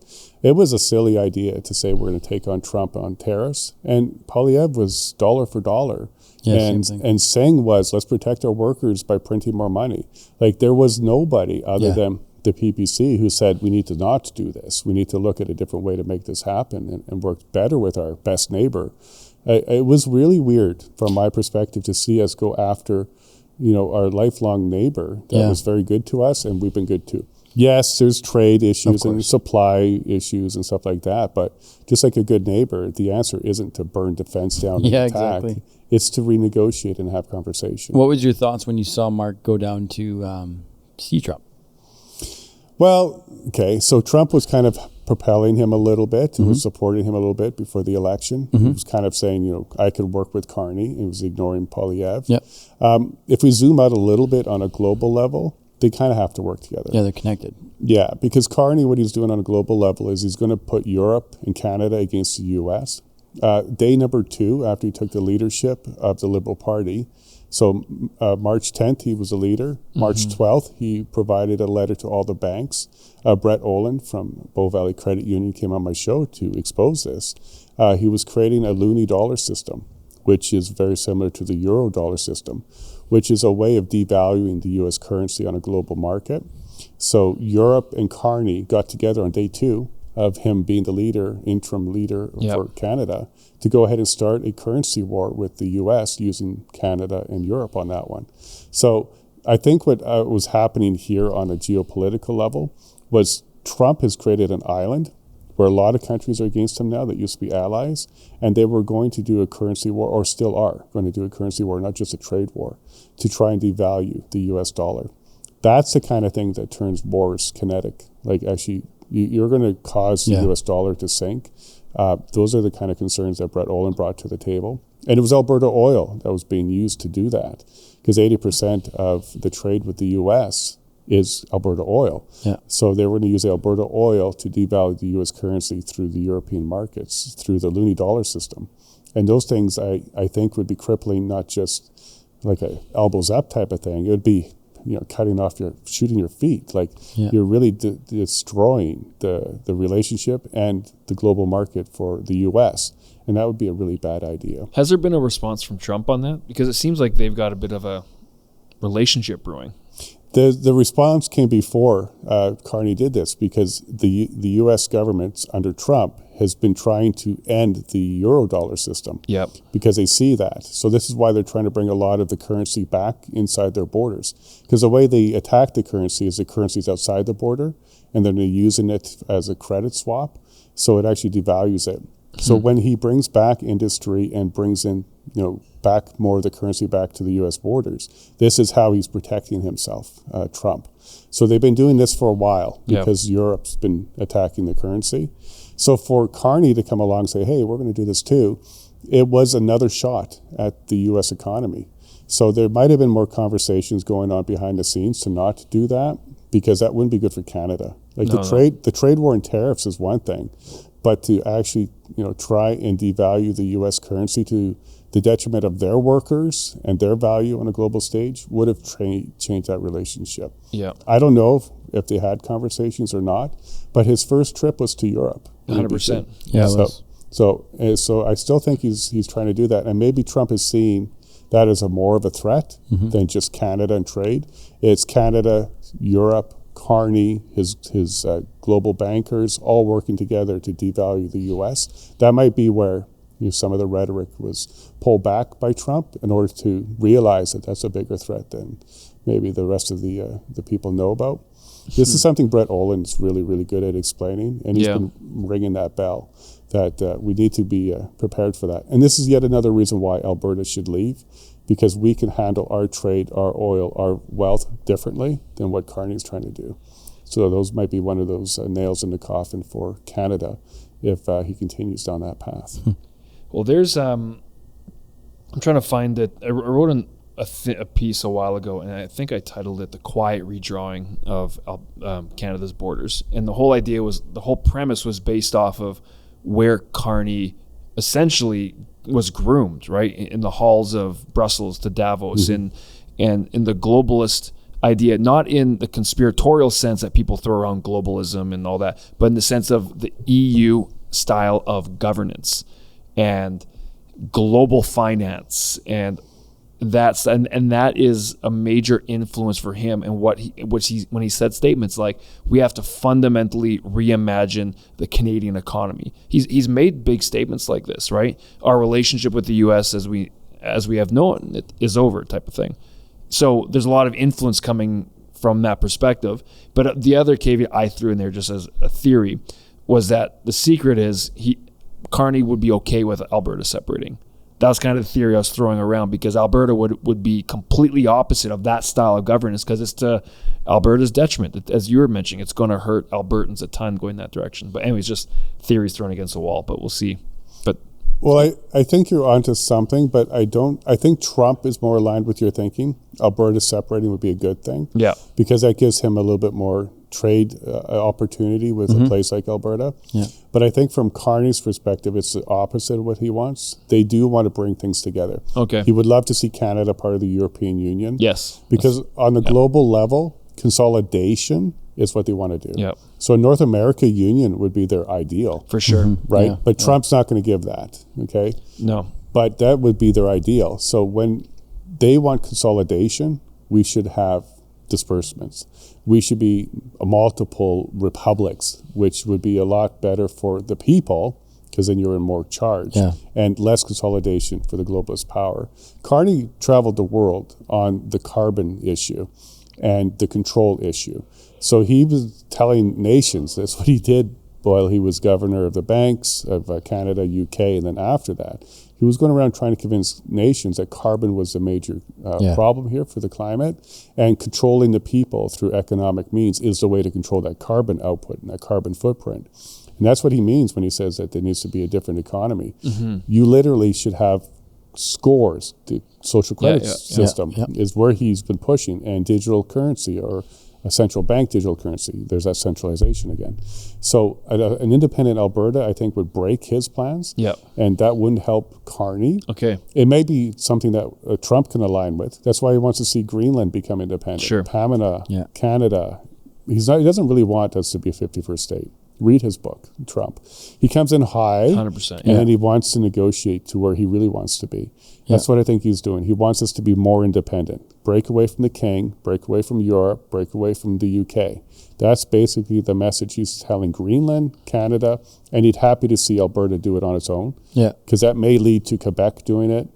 It was a silly idea to say we're going to take on Trump on tariffs. And Poilievre was dollar for dollar. And saying was, let's protect our workers by printing more money. Like, there was nobody other than the PPC who said we need to not do this. We need to look at a different way to make this happen and work better with our best neighbor. It was really weird from my perspective to see us go after, our lifelong neighbor that was very good to us, and we've been good too. Yes, there's trade issues and supply issues and stuff like that, but just like a good neighbor, the answer isn't to burn defense down and attack. Exactly. It's to renegotiate and have conversation. What was your thoughts when you saw Mark go down to see Trump? Well, okay, so Trump was kind of propelling him a little bit and was supporting him a little bit before the election. He was kind of saying, I could work with Carney. He was ignoring Poilievre. If we zoom out a little bit on a global level, they kind of have to work together. Yeah, they're connected. Yeah, because Carney, what he's doing on a global level is he's going to put Europe and Canada against the U.S. Day number 2, after he took the leadership of the Liberal Party, so March 10th, he was a leader. March 12th, he provided a letter to all the banks. Brett Olin from Bow Valley Credit Union came on my show to expose this. He was creating a loonie dollar system, which is very similar to the euro dollar system, which is a way of devaluing the U.S. currency on a global market. So Europe and Carney got together on day 2 of him being the leader, interim leader for Canada, to go ahead and start a currency war with the U.S. using Canada and Europe on that one. So I think what was happening here on a geopolitical level was Trump has created an island where a lot of countries are against him now that used to be allies, and they were going to do a currency war, or still are going to do a currency war, not just a trade war, to try and devalue the U.S. dollar. That's the kind of thing that turns wars kinetic, like actually You're going to cause the U.S. dollar to sink. Those are the kind of concerns that Brett Olin brought to the table. And it was Alberta oil that was being used to do that, because 80% of the trade with the U.S. is Alberta oil. Yeah. So they were going to use Alberta oil to devalue the U.S. currency through the European markets, through the loonie dollar system. And those things, I think, would be crippling, not just like a elbows up type of thing. It would be, shooting your feet. Like you're really destroying the relationship and the global market for the U.S. And that would be a really bad idea. Has there been a response from Trump on that? Because it seems like they've got a bit of a relationship brewing. The response came before Carney did this, because the U.S. government under Trump has been trying to end the Eurodollar system. Yep. Because they see that. So this is why they're trying to bring a lot of the currency back inside their borders. Because the way they attack the currency is the currency's outside the border, and then they're using it as a credit swap. So it actually devalues it. So when he brings back industry and brings in, back more of the currency back to the U.S. borders, this is how he's protecting himself, Trump. So they've been doing this for a while because Europe's been attacking the currency. So for Carney to come along and say, hey, we're going to do this too, it was another shot at the U.S. economy. So there might have been more conversations going on behind the scenes to not do that, because that wouldn't be good for Canada. The trade war and tariffs is one thing, but to actually, try and devalue the U.S. currency to the detriment of their workers and their value on a global stage would have changed that relationship. Yeah. I don't know if they had conversations or not, but his first trip was to Europe. 100%. Yeah. So I still think he's trying to do that, and maybe Trump is seeing that as more of a threat than just Canada and trade. It's Canada, Europe, Carney, his global bankers, all working together to devalue the U.S. That might be where some of the rhetoric was pulled back by Trump in order to realize that that's a bigger threat than maybe the rest of the people know about. This is something Brett Olin's really, really good at explaining, and he's been ringing that bell that we need to be prepared for that. And this is yet another reason why Alberta should leave, because we can handle our trade, our oil, our wealth differently than what Carney's trying to do. So those might be one of those nails in the coffin for Canada if he continues down that path. Well, there's I'm trying to find it. I wrote a piece a while ago, and I think I titled it "The Quiet Redrawing of Canada's Borders." And the whole premise was based off of where Carney essentially was groomed, right, in the halls of Brussels to Davos, and in the globalist idea, not in the conspiratorial sense that people throw around globalism and all that, but in the sense of the EU style of governance and global finance, and that is a major influence for him. And when he said statements like, we have to fundamentally reimagine the Canadian economy. He's made big statements like this, right? Our relationship with the U.S. as we have known it is over, type of thing. So there's a lot of influence coming from that perspective. But the other caveat I threw in there, just as a theory, was that the secret is Carney would be okay with Alberta separating. That was kind of the theory I was throwing around, because Alberta would be completely opposite of that style of governance, because it's to Alberta's detriment. As you were mentioning, it's going to hurt Albertans a ton going that direction. But anyways, just theories thrown against the wall, but we'll see. Well, I think you're onto something, but I think Trump is more aligned with your thinking. Alberta separating would be a good thing. Yeah. Because that gives him a little bit more trade opportunity with a place like Alberta. Yeah. But I think from Carney's perspective, it's the opposite of what he wants. They do want to bring things together. Okay. He would love to see Canada part of the European Union. Yes. Because on the global level, consolidation is what they want to do. Yep. So a North America Union would be their ideal. For sure. Right? Yeah. But Trump's not going to give that. Okay? No. But that would be their ideal. So when they want consolidation, we should have disbursements. We should be multiple republics, which would be a lot better for the people, because then you're in more charge, and less consolidation for the globalist power. Carney traveled the world on the carbon issue and the control issue. So he was telling nations, that's what he did while he was governor of the banks of Canada, UK, and then after that, he was going around trying to convince nations that carbon was a major problem here for the climate, and controlling the people through economic means is the way to control that carbon output and that carbon footprint. And that's what he means when he says that there needs to be a different economy. You literally should have scores. The social credit system is where he's been pushing, and digital currency, or a central bank digital currency. There's that centralization again. So an independent Alberta, I think, would break his plans, and that wouldn't help Carney. Okay. It may be something that Trump can align with. That's why he wants to see Greenland become independent. Sure. Pamela, Canada. He doesn't really want us to be a 51st state. Read his book, Trump. He comes in high, 100%, and then he wants to negotiate to where he really wants to be. That's what I think he's doing. He wants us to be more independent. Break away from the king, break away from Europe, break away from the UK. That's basically the message he's telling Greenland, Canada, and he'd happy to see Alberta do it on its own. Because that may lead to Quebec doing it,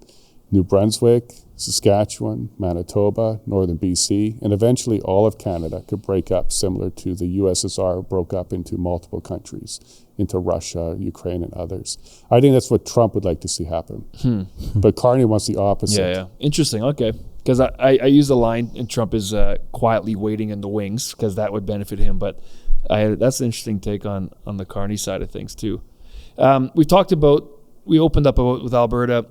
New Brunswick, Saskatchewan, Manitoba, northern BC, and eventually all of Canada could break up, similar to the USSR broke up into multiple countries, into Russia, Ukraine, and others. I think that's what Trump would like to see happen. But Carney wants the opposite. Interesting. Okay. Because I use the line, and Trump is quietly waiting in the wings, because that would benefit him. But that's an interesting take on the Carney side of things, too. We opened up about with Alberta,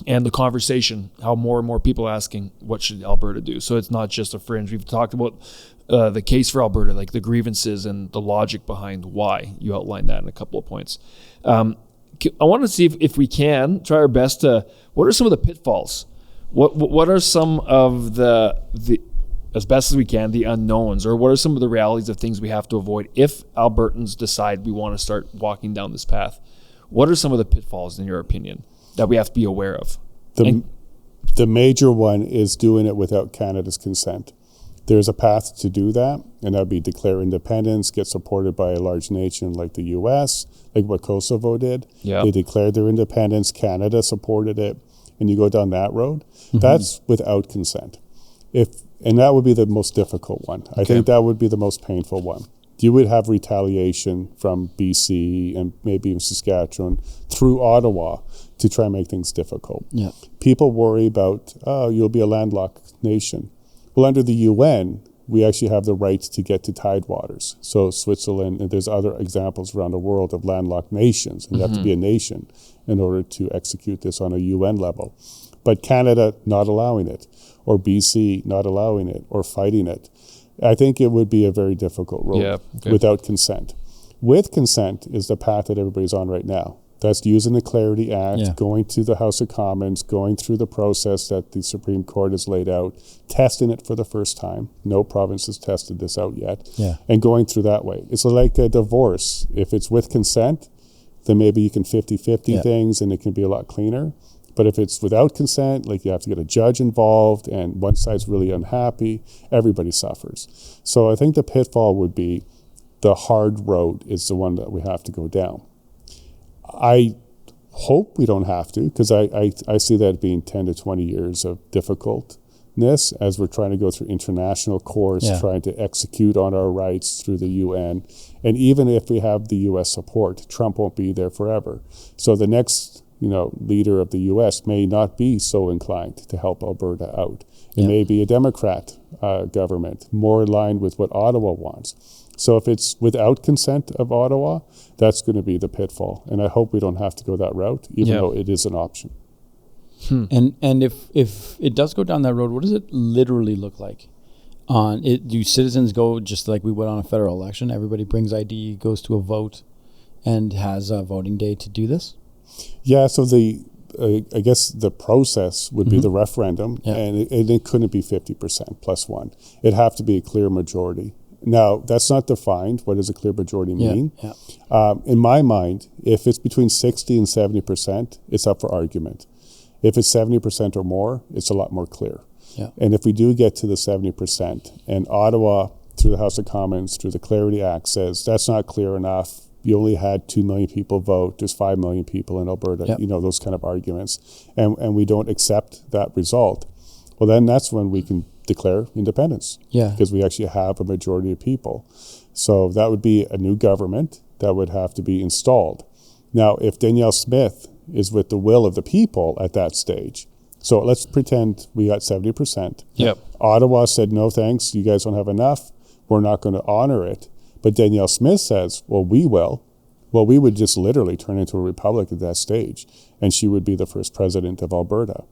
and the conversation, how more and more people are asking, what should Alberta do? So it's not just a fringe. We've talked about the case for Alberta, like the grievances and the logic behind why. You outlined that in a couple of points. I want to see if we can try our best to, what are some of the pitfalls? What are some of the as best as we can, the unknowns, or what are some of the realities of things we have to avoid if Albertans decide we want to start walking down this path? What are some of the pitfalls, in your opinion, that we have to be aware of? The major one is doing it without Canada's consent. There's a path to do that, and that would be declare independence, get supported by a large nation like the U.S., like what Kosovo did. They declared their independence, Canada supported it, and you go down that road. That's without consent. And that would be the most difficult one. I think that would be the most painful one. You would have retaliation from BC and maybe even Saskatchewan through Ottawa to try and make things difficult. People worry about, you'll be a landlocked nation. Well, under the UN, we actually have the right to get to tidewaters. So Switzerland, and there's other examples around the world of landlocked nations, and you have to be a nation in order to execute this on a UN level. But Canada not allowing it, or BC not allowing it, or fighting it. I think it would be a very difficult road without consent. With consent is the path that everybody's on right now. That's using the Clarity Act, going to the House of Commons, going through the process that the Supreme Court has laid out, testing it for the first time. No province has tested this out yet. And going through that way. It's like a divorce. If it's with consent, then maybe you can 50-50 things and it can be a lot cleaner. But if it's without consent, like you have to get a judge involved and one side's really unhappy, everybody suffers. So I think the pitfall would be the hard road is the one that we have to go down. I hope we don't have to, because I see that being 10 to 20 years of difficultness as we're trying to go through international courts, trying to execute on our rights through the UN. And even if we have the U.S. support, Trump won't be there forever. So the next leader of the U.S. may not be so inclined to help Alberta out. It may be a Democrat government, more aligned with what Ottawa wants. So if it's without consent of Ottawa, that's going to be the pitfall. And I hope we don't have to go that route, even though it is an option. And if it does go down that road, what does it literally look like? Do citizens go just like we would on a federal election? Everybody brings ID, goes to a vote, and has a voting day to do this? Yeah, so I guess the process would be the referendum, and it couldn't be 50% plus one. It'd have to be a clear majority. Now, that's not defined. What does a clear majority mean? In my mind, if it's between 60 and 70%, it's up for argument. If it's 70% or more, it's a lot more clear. And if we do get to the 70%, and Ottawa, through the House of Commons, through the Clarity Act, says that's not clear enough, you only had 2 million people vote, there's 5 million people in Alberta, those kind of arguments, and we don't accept that result, well, then that's when we can declare independence, because we actually have a majority of people. So that would be a new government, that would have to be installed. Now, if Danielle Smith is with the will of the people at that stage, so let's pretend we got 70%. Yep. Ottawa said, no thanks, you guys don't have enough, we're not going to honor it. But Danielle Smith says, well, we will. Well, we would just literally turn into a republic at that stage, and she would be the first president of Alberta.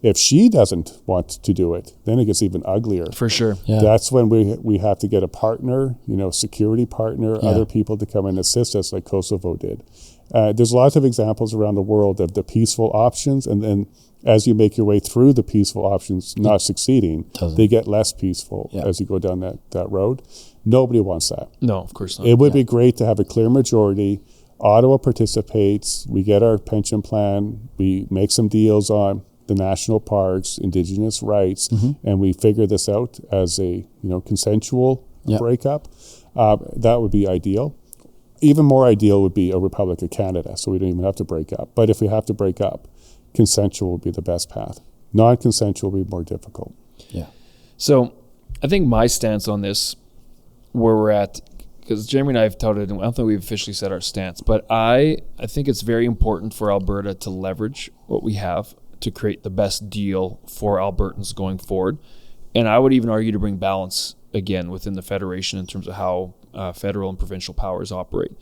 If she doesn't want to do it, then it gets even uglier. For sure. Yeah. That's when we have to get a partner, security partner, other people to come and assist us like Kosovo did. There's lots of examples around the world of the peaceful options, and then as you make your way through the peaceful options not succeeding, they get less peaceful as you go down that road. Nobody wants that. No, of course not. It would be great to have a clear majority. Ottawa participates, we get our pension plan, we make some deals on the national parks, Indigenous rights, and we figure this out as a consensual breakup. That would be ideal. Even more ideal would be a Republic of Canada, so we don't even have to break up. But if we have to break up, consensual would be the best path. Non-consensual would be more difficult. Yeah. So I think my stance on this, where we're at, because Jeremy and I have touted, and I don't think we've officially set our stance, but I think it's very important for Alberta to leverage what we have to create the best deal for Albertans going forward. And I would even argue to bring balance again within the Federation in terms of how federal and provincial powers operate.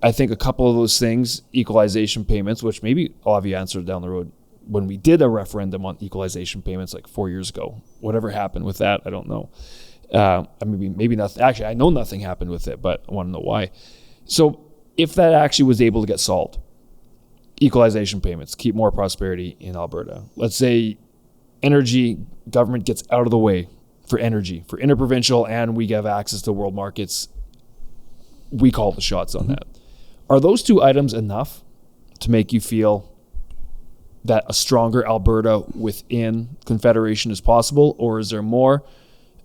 I think a couple of those things, equalization payments, which maybe I'll have you answer down the road, when we did a referendum on equalization payments like 4 years ago, whatever happened with that, I don't know. Maybe nothing. Actually, I know nothing happened with it, but I want to know why. So if that actually was able to get solved, equalization payments, keep more prosperity in Alberta. Let's say energy, government gets out of the way for energy, for interprovincial, and we have access to world markets. We call the shots on that. Are those two items enough to make you feel that a stronger Alberta within Confederation is possible, or is there more?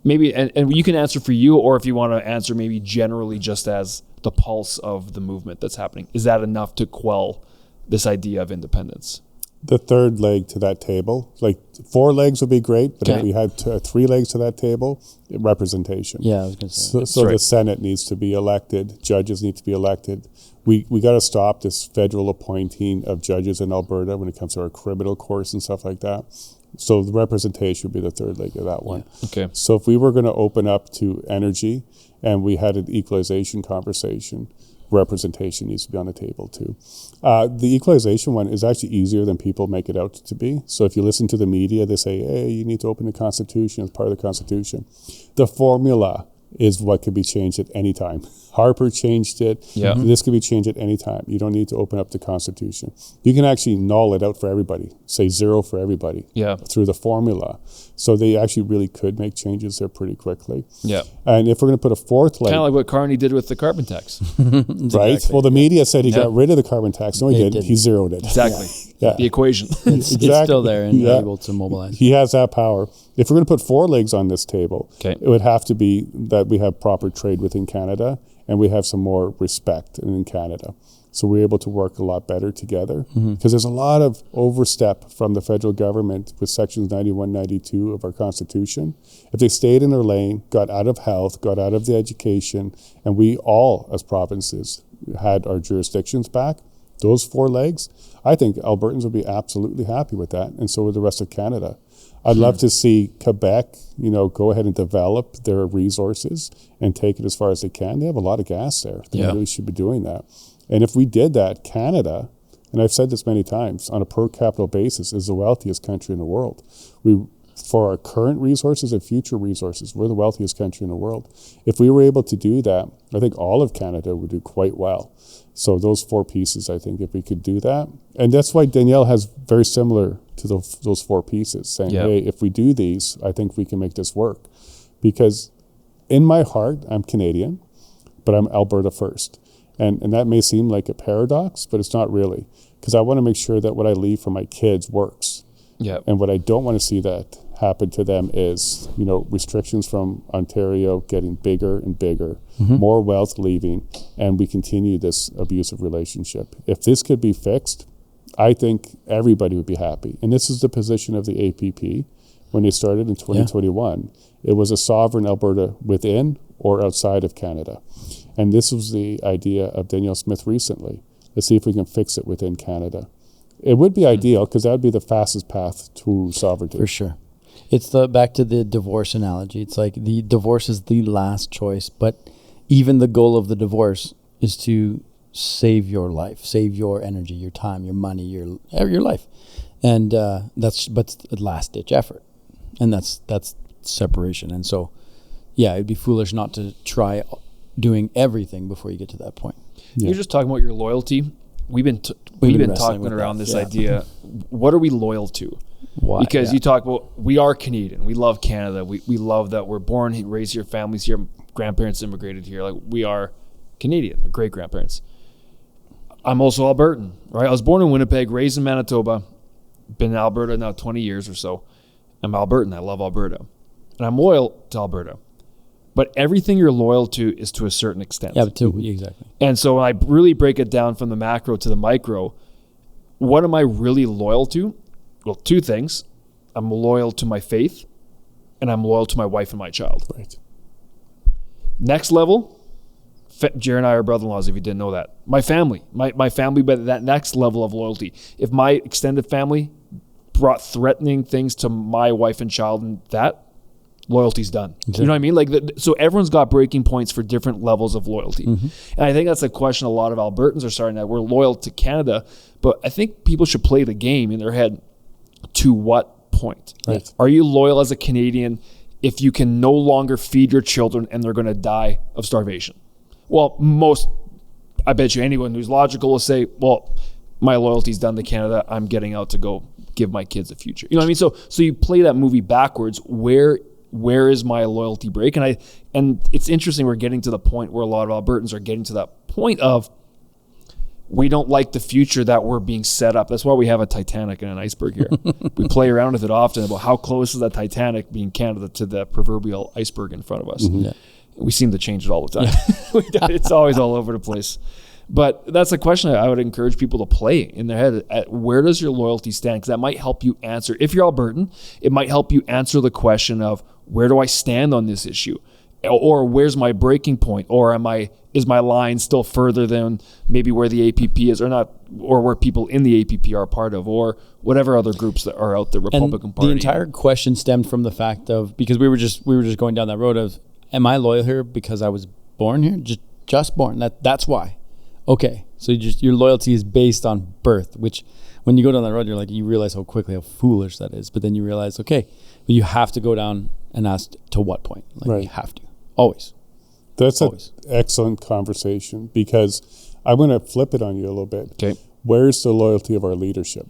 Maybe, and you can answer for you, or if you want to answer maybe generally just as the pulse of the movement that's happening. Is that enough to quell this idea of independence? The third leg to that table, like 4 legs would be great, but if we had 3 legs to that table, representation. Yeah, I was going to say. So the Senate needs to be elected, judges need to be elected. We got to stop this federal appointing of judges in Alberta when it comes to our criminal courts and stuff like that. So the representation would be the third leg of that one. Yeah. Okay. So if we were going to open up to energy and we had an equalization conversation, representation needs to be on the table too. The equalization one is actually easier than people make it out to be. So if you listen to the media, they say, hey, you need to open the Constitution as part of the Constitution. The formula is what could be changed at any time. Harper changed it. Yeah. This could be changed at any time. You don't need to open up the Constitution. You can actually null it out for everybody, say 0 for everybody through the formula. So they actually really could make changes there pretty quickly. Yeah. And if we're going to put a fourth leg... Kind of like what Carney did with the carbon tax. Right? Exactly. Well, the media said he got rid of the carbon tax. No, he didn't. He zeroed it. Exactly. Yeah. The equation. It's still there and able to mobilize. He has that power. If we're going to put 4 legs on this table, it would have to be that we have proper trade within Canada and we have some more respect in Canada. So we're able to work a lot better together because there's a lot of overstep from the federal government with sections 91, 92 of our Constitution. If they stayed in their lane, got out of health, got out of the education, and we all as provinces had our jurisdictions back, those 4 legs, I think Albertans would be absolutely happy with that, and so would the rest of Canada. I'd love to see Quebec, go ahead and develop their resources and take it as far as they can. They have a lot of gas there. They really should be doing that. And if we did that, Canada, and I've said this many times, on a per capita basis, is the wealthiest country in the world. For our current resources and future resources, we're the wealthiest country in the world. If we were able to do that, I think all of Canada would do quite well. So those 4 pieces, I think, if we could do that. And that's why Danielle has very similar to those 4 pieces, saying, hey, if we do these, I think we can make this work. Because in my heart, I'm Canadian, but I'm Alberta first. And that may seem like a paradox, but it's not really. Because I want to make sure that what I leave for my kids works. Yeah. And what I don't want to see that happen to them is, restrictions from Ontario getting bigger and bigger, more wealth leaving, and we continue this abusive relationship. If this could be fixed, I think everybody would be happy. And this is the position of the APP when they started in 2021. It was a sovereign Alberta within or outside of Canada. And this was the idea of Danielle Smith recently. Let's see if we can fix it within Canada. It would be ideal because that would be the fastest path to sovereignty. For sure. It's back to the divorce analogy. It's like the divorce is the last choice, but even the goal of the divorce is to save your life, save your energy, your time, your money, your life. And that's a last ditch effort. And that's separation. And so, yeah, it'd be foolish not to try doing everything before you get to that point. Yeah. You're just talking about your loyalty. We've been talking around this idea. What are we loyal to? Why? Because you talk about, we are Canadian. We love Canada. We love that we're born, raised here, families here, grandparents immigrated here. Like, we are Canadian, great grandparents. I'm also Albertan, right? I was born in Winnipeg, raised in Manitoba, been in Alberta now 20 years or so. I'm Albertan. I love Alberta. And I'm loyal to Alberta. But everything you're loyal to is to a certain extent. Yeah, exactly. And so when I really break it down from the macro to the micro, what am I really loyal to? Well, two things. I'm loyal to my faith, and I'm loyal to my wife and my child. Right. Next level, Jared and I are brother-in-laws, if you didn't know that. My family, my family, but that next level of loyalty. If my extended family brought threatening things to my wife and child, and that, loyalty's done. You know what I mean? Like, so everyone's got breaking points for different levels of loyalty. And I think that's a question a lot of Albertans are starting at. We're loyal to Canada, but I think people should play the game in their head. To what point? Right. Are you loyal as a Canadian if you can no longer feed your children and they're going to die of starvation? Well, I bet you anyone who's logical will say, well, my loyalty's done to Canada. I'm getting out to go give my kids a future. You know what I mean? So you play that movie backwards. Where is my loyalty break? And it's interesting, we're getting to the point where a lot of Albertans are getting to that point of, we don't like the future that we're being set up. That's why we have a Titanic and an iceberg here. We play around with it often about how close is that Titanic, being Canada, to the proverbial iceberg in front of us. Yeah. We seem to change it all the time. It's always all over the place. But that's a question I would encourage people to play in their head. At where does your loyalty stand? Because that might help you answer. If you're Albertan, it might help you answer the question of, where do I stand on this issue? Or where's my breaking point? Or is my line still further than maybe where the APP is, or not, or where people in the APP are a part of, or whatever other groups that are out there, Republican Party. The entire question stemmed from the fact of, because we were just going down that road of, am I loyal here because I was born here? Just born. That's why. Okay, so your loyalty is based on birth, which when you go down that road, you realize how foolish that is. But then you realize, okay, but you have to go down and ask to what point. Right. You have to. Always. That's an excellent conversation, because I'm going to flip it on you a little bit. Okay. Where's the loyalty of our leadership?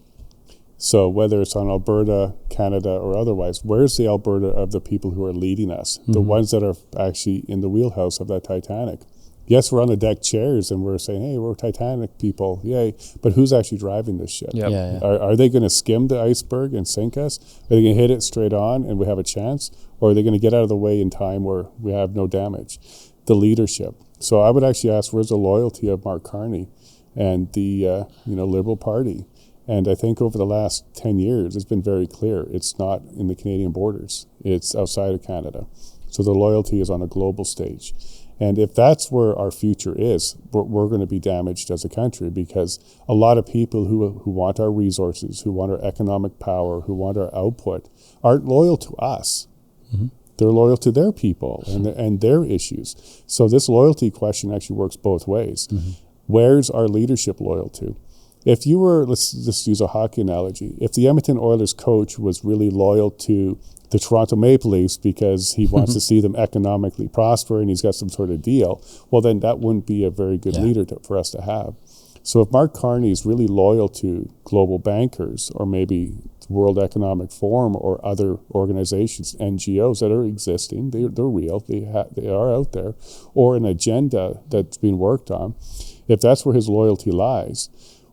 So whether it's on Alberta, Canada, or otherwise, where's the Alberta of the people who are leading us? The ones that are actually in the wheelhouse of that Titanic. Yes, we're on the deck chairs and we're saying, hey, we're Titanic people, yay. But who's actually driving this ship? Yep. Yeah. Are they going to skim the iceberg and sink us? Are they going to hit it straight on and we have a chance? Or are they going to get out of the way in time where we have no damage? The leadership. So I would actually ask, where's the loyalty of Mark Carney and the Liberal Party? And I think over the last 10 years, it's been very clear. It's not in the Canadian borders. It's outside of Canada. So the loyalty is on a global stage. And if that's where our future is, we're going to be damaged as a country, because a lot of people who want our resources, who want our economic power, who want our output, aren't loyal to us. They're loyal to their people and their issues. So this loyalty question actually works both ways. Where's our leadership loyal to? If you were, let's just use a hockey analogy, if the Edmonton Oilers coach was really loyal to the Toronto Maple Leafs because he wants to see them economically prosper and he's got some sort of deal, well, then that wouldn't be a very good leader for us to have. So if Mark Carney is really loyal to global bankers, or maybe the World Economic Forum or other organizations, NGOs that are existing, they're real, they are out there, or an agenda that's being worked on, if that's where his loyalty lies,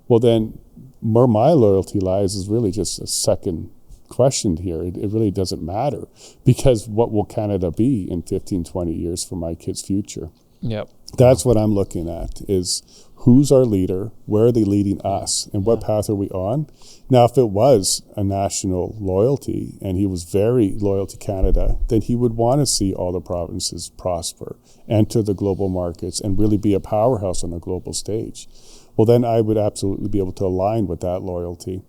well, then where my loyalty lies is really just a second question here. It really doesn't matter, because what will Canada be in 15, 20 years for my kids' future? Yep. That's what I'm looking at, is who's our leader, where are they leading us, and what path are we on? Now, if it was a national loyalty and he was very loyal to Canada, then he would want to see all the provinces prosper, enter the global markets, and really be a powerhouse on a global stage. Well, then I would absolutely be able to align with that loyalty.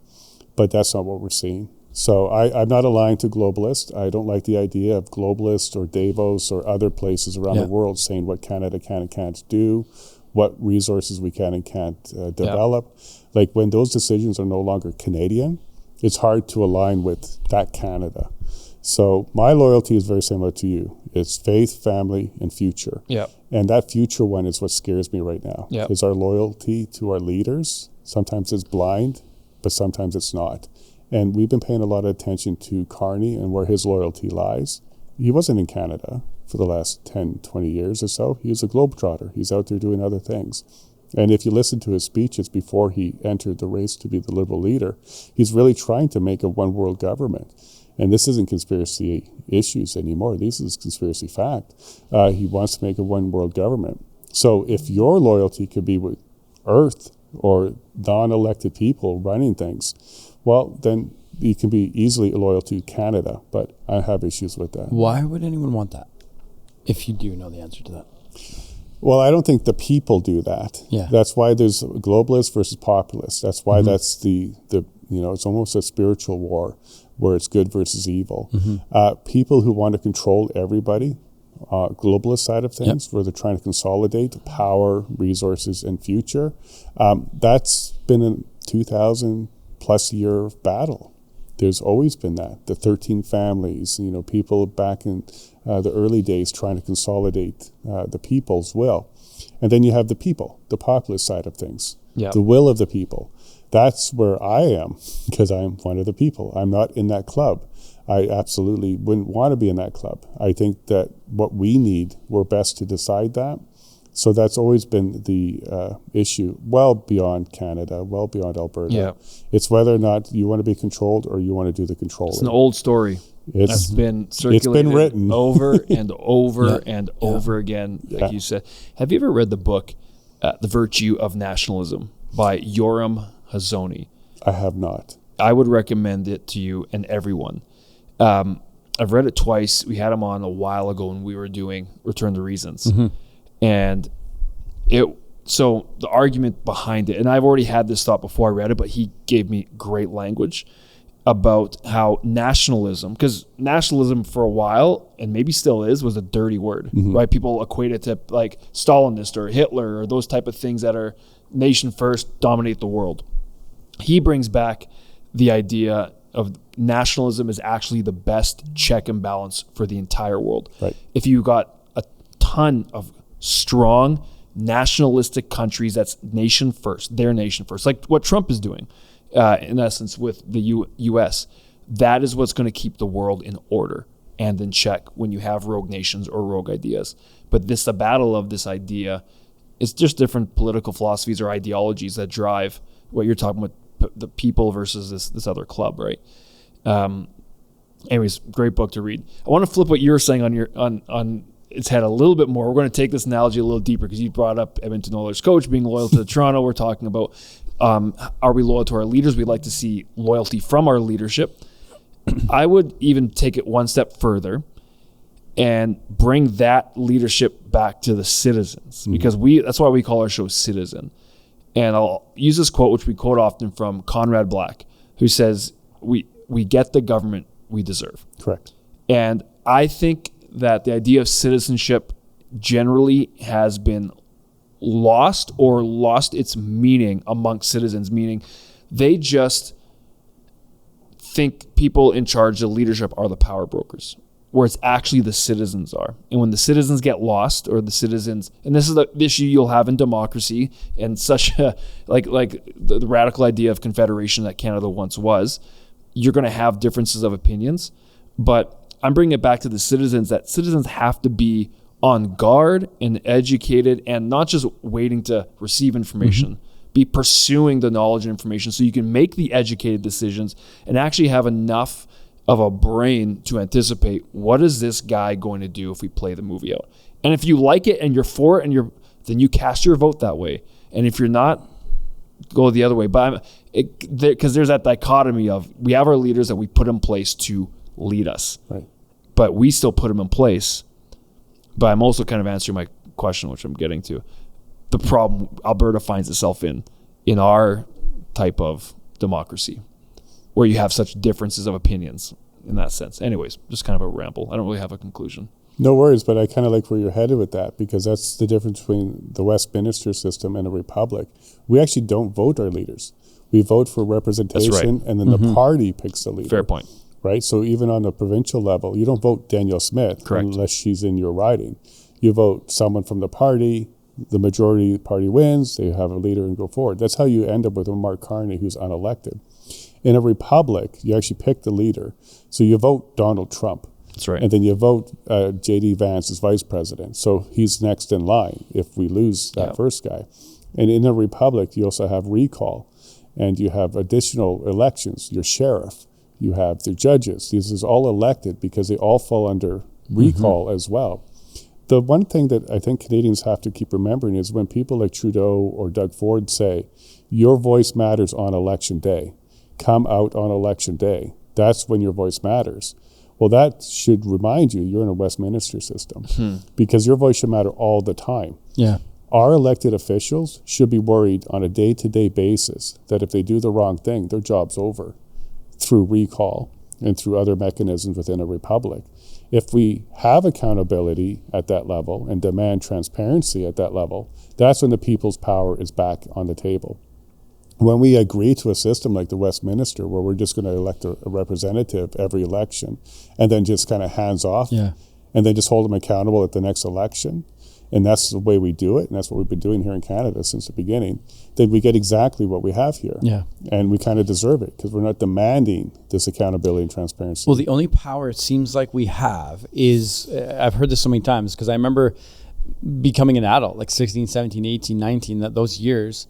But that's not what we're seeing. So I'm not aligned to globalists. I don't like the idea of globalists or Davos or other places around the world saying what Canada can and can't do, what resources we can and can't develop. Like, when those decisions are no longer Canadian, it's hard to align with that Canada. So my loyalty is very similar to you. It's faith, family, and future. Yep. And that future one is what scares me right now. Yep. Is our loyalty to our leaders. Sometimes it's blind, but sometimes it's not. And we've been paying a lot of attention to Carney and where his loyalty lies. He wasn't in Canada for the last 10, 20 years or so. He was a globetrotter. He's out there doing other things. And if you listen to his speeches before he entered the race to be the Liberal leader, he's really trying to make a one world government. And this isn't conspiracy issues anymore. This is conspiracy fact. He wants to make a one world government. So if your loyalty could be with Earth or non-elected people running things, well, then you can be easily loyal to Canada, but I have issues with that. Why would anyone want that? If you do know the answer to that. Well, I don't think the people do that. Yeah. That's why there's globalists versus populists. That's why that's the it's almost a spiritual war where it's good versus evil. People who want to control everybody, globalist side of things, where they're trying to consolidate power, resources, and future, that's been a 2,000 plus year battle. There's always been that. The 13 families, people back in the early days trying to consolidate the people's will. And then you have the people, the populist side of things, the will of the people. That's where I am, because I'm one of the people. I'm not in that club. I absolutely wouldn't want to be in that club. I think that what we need, we're best to decide that. So that's always been the issue, well beyond Canada, well beyond Alberta. Yeah. It's whether or not you want to be controlled or you want to do the controlling. It's an old story. It's been circulated written over and over and over again, like you said. Have you ever read the book, The Virtue of Nationalism by Yoram Hazony? I have not. I would recommend it to you and everyone. I've read it twice. We had him on a while ago when we were doing Return to Reasons. And so the argument behind it, and I've already had this thought before I read it, but he gave me great language about how nationalism, because nationalism for a while, and maybe still is, was a dirty word, right? People equate it to like Stalinist or Hitler or those type of things that are nation first, dominate the world. He brings back the idea of nationalism is actually the best check and balance for the entire world. Right. If you got a ton of strong nationalistic countries that's nation first, their nation first, like what Trump is doing in essence with the US, that is what's going to keep the world in order and in check when you have rogue nations or rogue ideas. But the battle of this idea, it's just different political philosophies or ideologies that drive what you're talking about, the people versus this other club, right? Anyways, great book to read. I want to flip what you were saying on its head a little bit more. We're going to take this analogy a little deeper because you brought up Edmonton Oilers coach being loyal to Toronto. We're talking about are we loyal to our leaders? We'd like to see loyalty from our leadership. I would even take it one step further and bring that leadership back to the citizens, because that's why we call our show Citizen. And I'll use this quote, which we quote often, from Conrad Black, who says, we get the government we deserve. Correct. And I think that the idea of citizenship generally has been lost its meaning amongst citizens, meaning they just think people in charge of leadership are the power brokers, where it's actually the citizens are. And when the citizens get lost, or the citizens, and this is the issue you'll have in democracy and such a, like the radical idea of confederation that Canada once was, you're going to have differences of opinions. But I'm bringing it back to the citizens, that citizens have to be on guard and educated, and not just waiting to receive information, be pursuing the knowledge and information so you can make the educated decisions and actually have enough of a brain to anticipate, what is this guy going to do if we play the movie out? And if you like it and you're for it, then you cast your vote that way. And if you're not, go the other way. But because there's that dichotomy of we have our leaders that we put in place to lead us, Right. but we still put them in place. But I'm also kind of answering my question, which I'm getting to. The problem Alberta finds itself in our type of democracy, where you have such differences of opinions in that sense. Anyways, just kind of a ramble. I don't really have a conclusion. No worries, but I kind of like where you're headed with that, because that's the difference between the Westminster system and a republic. We actually don't vote our leaders. We vote for representation, and then the party picks the leader. Fair point. Right? So even on the provincial level, you don't vote Danielle Smith Correct. unless she's in your riding. You vote someone from the party, the majority party wins, they have a leader and go forward. That's how you end up with a Mark Carney who's unelected. In a republic, you actually pick the leader. So you vote Donald Trump. That's right. And then you vote J.D. Vance as vice president. So he's next in line if we lose that first guy. And in a republic, you also have recall. And you have additional elections. Your sheriff. You have the judges. These is all elected because they all fall under recall as well. The one thing that I think Canadians have to keep remembering is when people like Trudeau or Doug Ford say, your voice matters on election day. Come out on election day. That's when your voice matters. Well, that should remind you you're in a Westminster system because your voice should matter all the time. Yeah. Our elected officials should be worried on a day-to-day basis that if they do the wrong thing, their job's over through recall and through other mechanisms within a republic. If we have accountability at that level and demand transparency at that level, that's when the people's power is back on the table. When we agree to a system like the Westminster, where we're just going to elect a representative every election and then just kind of hands off and then just hold them accountable at the next election, and that's the way we do it, and that's what we've been doing here in Canada since the beginning, then we get exactly what we have here. Yeah. And we kind of deserve it because we're not demanding this accountability and transparency. Well, the only power it seems like we have is, I've heard this so many times, because I remember becoming an adult, like 16, 17, 18, 19, those years,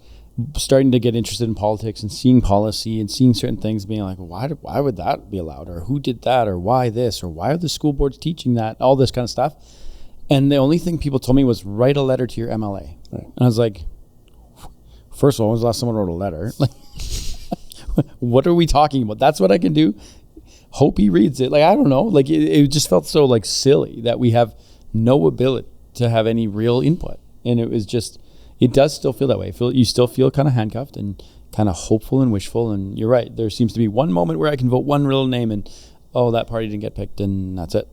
starting to get interested in politics and seeing policy and seeing certain things, being like, why would that be allowed? Or who did that? Or why this? Or why are the school boards teaching that? All this kind of stuff. And the only thing people told me was write a letter to your MLA. Right. And I was like, first of all, when was the last time someone wrote a letter? Like, what are we talking about? That's what I can do. Hope he reads it. Like, I don't know. Like, it just felt so like silly that we have no ability to have any real input. And it was just, it does still feel that way. You still feel kind of handcuffed and kind of hopeful and wishful. And you're right. There seems to be one moment where I can vote one real name and, oh, that party didn't get picked, and that's it.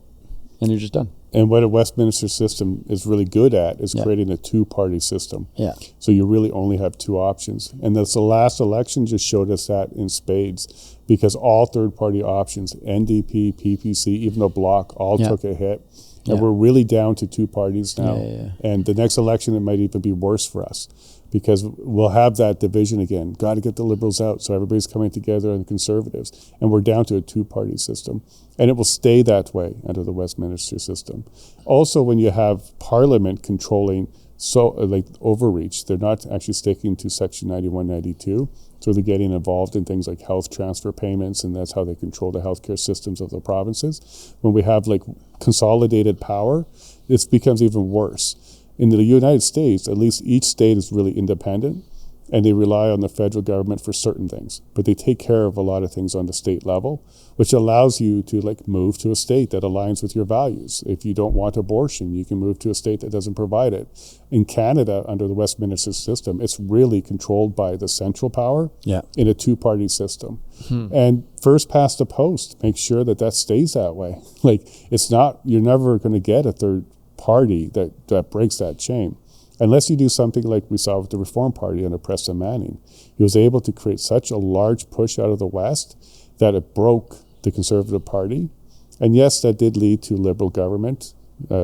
And you're just done. And what a Westminster system is really good at is creating a two-party system. Yeah. So you really only have two options. And that's the last election just showed us that in spades, because all third-party options, NDP, PPC, even the Bloc, all took a hit. And we're really down to two parties now. And the next election, it might even be worse for us, because we'll have that division again. Got to get the Liberals out, so everybody's coming together, and the Conservatives. And we're down to a two-party system. And it will stay that way under the Westminster system. Also, when you have Parliament controlling like overreach, they're not actually sticking to Section 91, 92. So they're getting involved in things like health transfer payments, and that's how they control the healthcare systems of the provinces. When we have like consolidated power, it becomes even worse. In the United States, at least each state is really independent, and they rely on the federal government for certain things, but they take care of a lot of things on the state level, which allows you to like move to a state that aligns with your values. If you don't want abortion, you can move to a state that doesn't provide it. In Canada, under the Westminster system, it's really controlled by the central power in a two-party system. And first past the post, make sure that stays that way. Like, it's not, you're never going to get a third party that breaks that chain. Unless you do something like we saw with the Reform Party under Prest and Manning. He was able to create such a large push out of the West that it broke the Conservative Party. And yes, that did lead to Liberal government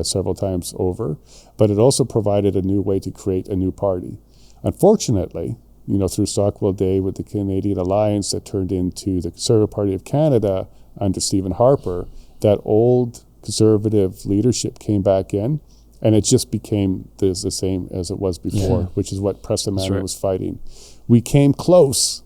several times over, but it also provided a new way to create a new party. Unfortunately, through Stockwell Day with the Canadian Alliance that turned into the Conservative Party of Canada under Stephen Harper, that old Conservative leadership came back in, and it just became the same as it was before, which is what Preston Manning was fighting. We came close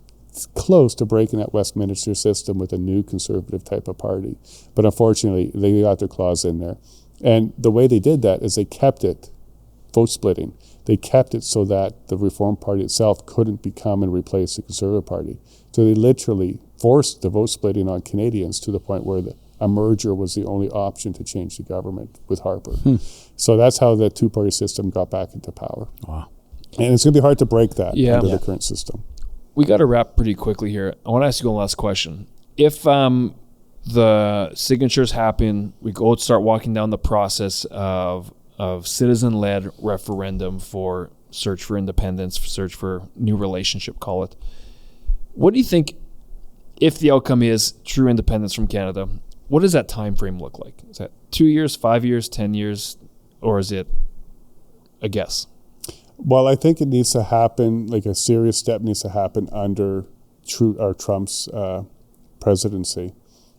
to breaking that Westminster system with a new Conservative type of party. But unfortunately, they got their claws in there. And the way they did that is they kept it vote splitting. They kept it so that the Reform Party itself couldn't become and replace the Conservative Party. So they literally forced the vote splitting on Canadians to the point where a merger was the only option to change the government with Harper. So that's how the two-party system got back into power. Wow. And it's going to be hard to break that under the current system. We got to wrap pretty quickly here. I want to ask you one last question. If the signatures happen, we go start walking down the process of citizen-led referendum for search for independence, search for new relationship, call it. What do you think, if the outcome is true independence from Canada, what does that time frame look like? Is that 2 years, 5 years, 10 years, or is it a guess? Well, I think it needs to happen, like a serious step needs to happen under Trump's presidency.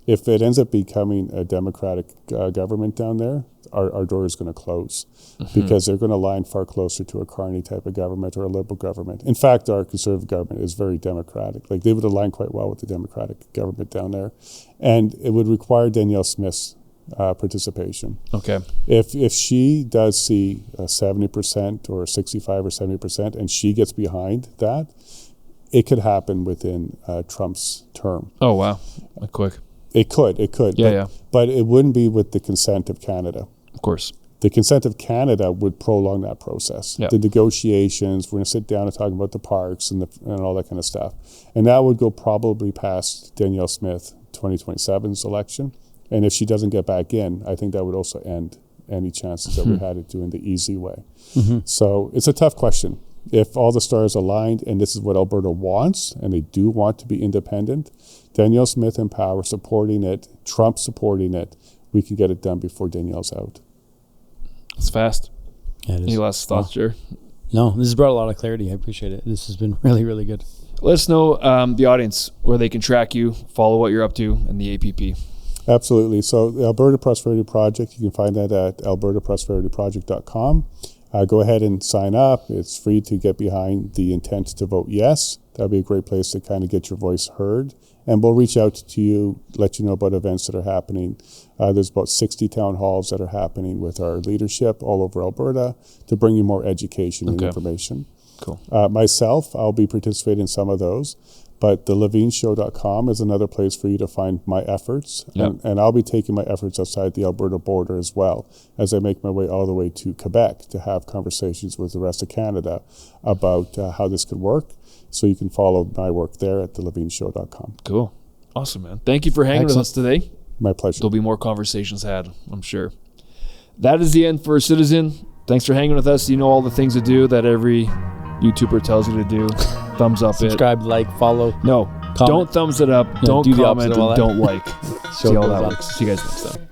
If it ends up becoming a Democratic government down there, our door is going to close because they're going to align far closer to a Carney type of government or a Liberal government. In fact, our Conservative government is very Democratic. Like, they would align quite well with the Democratic government down there. And it would require Danielle Smith's participation. Okay. If she does see 70% or 65 or 70% and she gets behind that, it could happen within Trump's term. Oh, wow. That quick. It could. But it wouldn't be with the consent of Canada. Of course. The consent of Canada would prolong that process. Yeah. The negotiations, we're going to sit down and talk about the parks and all that kind of stuff. And that would go probably past Danielle Smith 2027's election. And if she doesn't get back in, I think that would also end any chances that we had of doing the easy way. So it's a tough question. If all the stars aligned and this is what Alberta wants, and they do want to be independent, Danielle Smith in power supporting it, Trump supporting it, we can get it done before Danielle's out. It's fast. Yeah, it is. Any last thoughts, Jer? No, this has brought a lot of clarity. I appreciate it. This has been really, really good. Let us know, the audience, where they can track you, follow what you're up to, and the APP. Absolutely. So the Alberta Prosperity Project, you can find that at albertaprosperityproject.com. Go ahead and sign up. It's free to get behind the intent to vote yes. That'd be a great place to kind of get your voice heard. And we'll reach out to you, let you know about events that are happening. There's about 60 town halls that are happening with our leadership all over Alberta to bring you more education and information. Cool. Myself, I'll be participating in some of those. But the LavigneShow.com is another place for you to find my efforts. Yep. And I'll be taking my efforts outside the Alberta border as well as I make my way all the way to Quebec to have conversations with the rest of Canada about how this could work. So you can follow my work there at theLavigneShow.com. Cool. Awesome, man. Thank you for hanging with us today. My pleasure. There'll be more conversations had, I'm sure. That is the end for Citizen. Thanks for hanging with us. You know all the things to do that every YouTuber tells you to do. Thumbs up Subscribe, like, follow. No, comment. Don't thumbs it up. Yeah, don't do the comment opposite of all and that. don't like. See how that works. See you guys next time.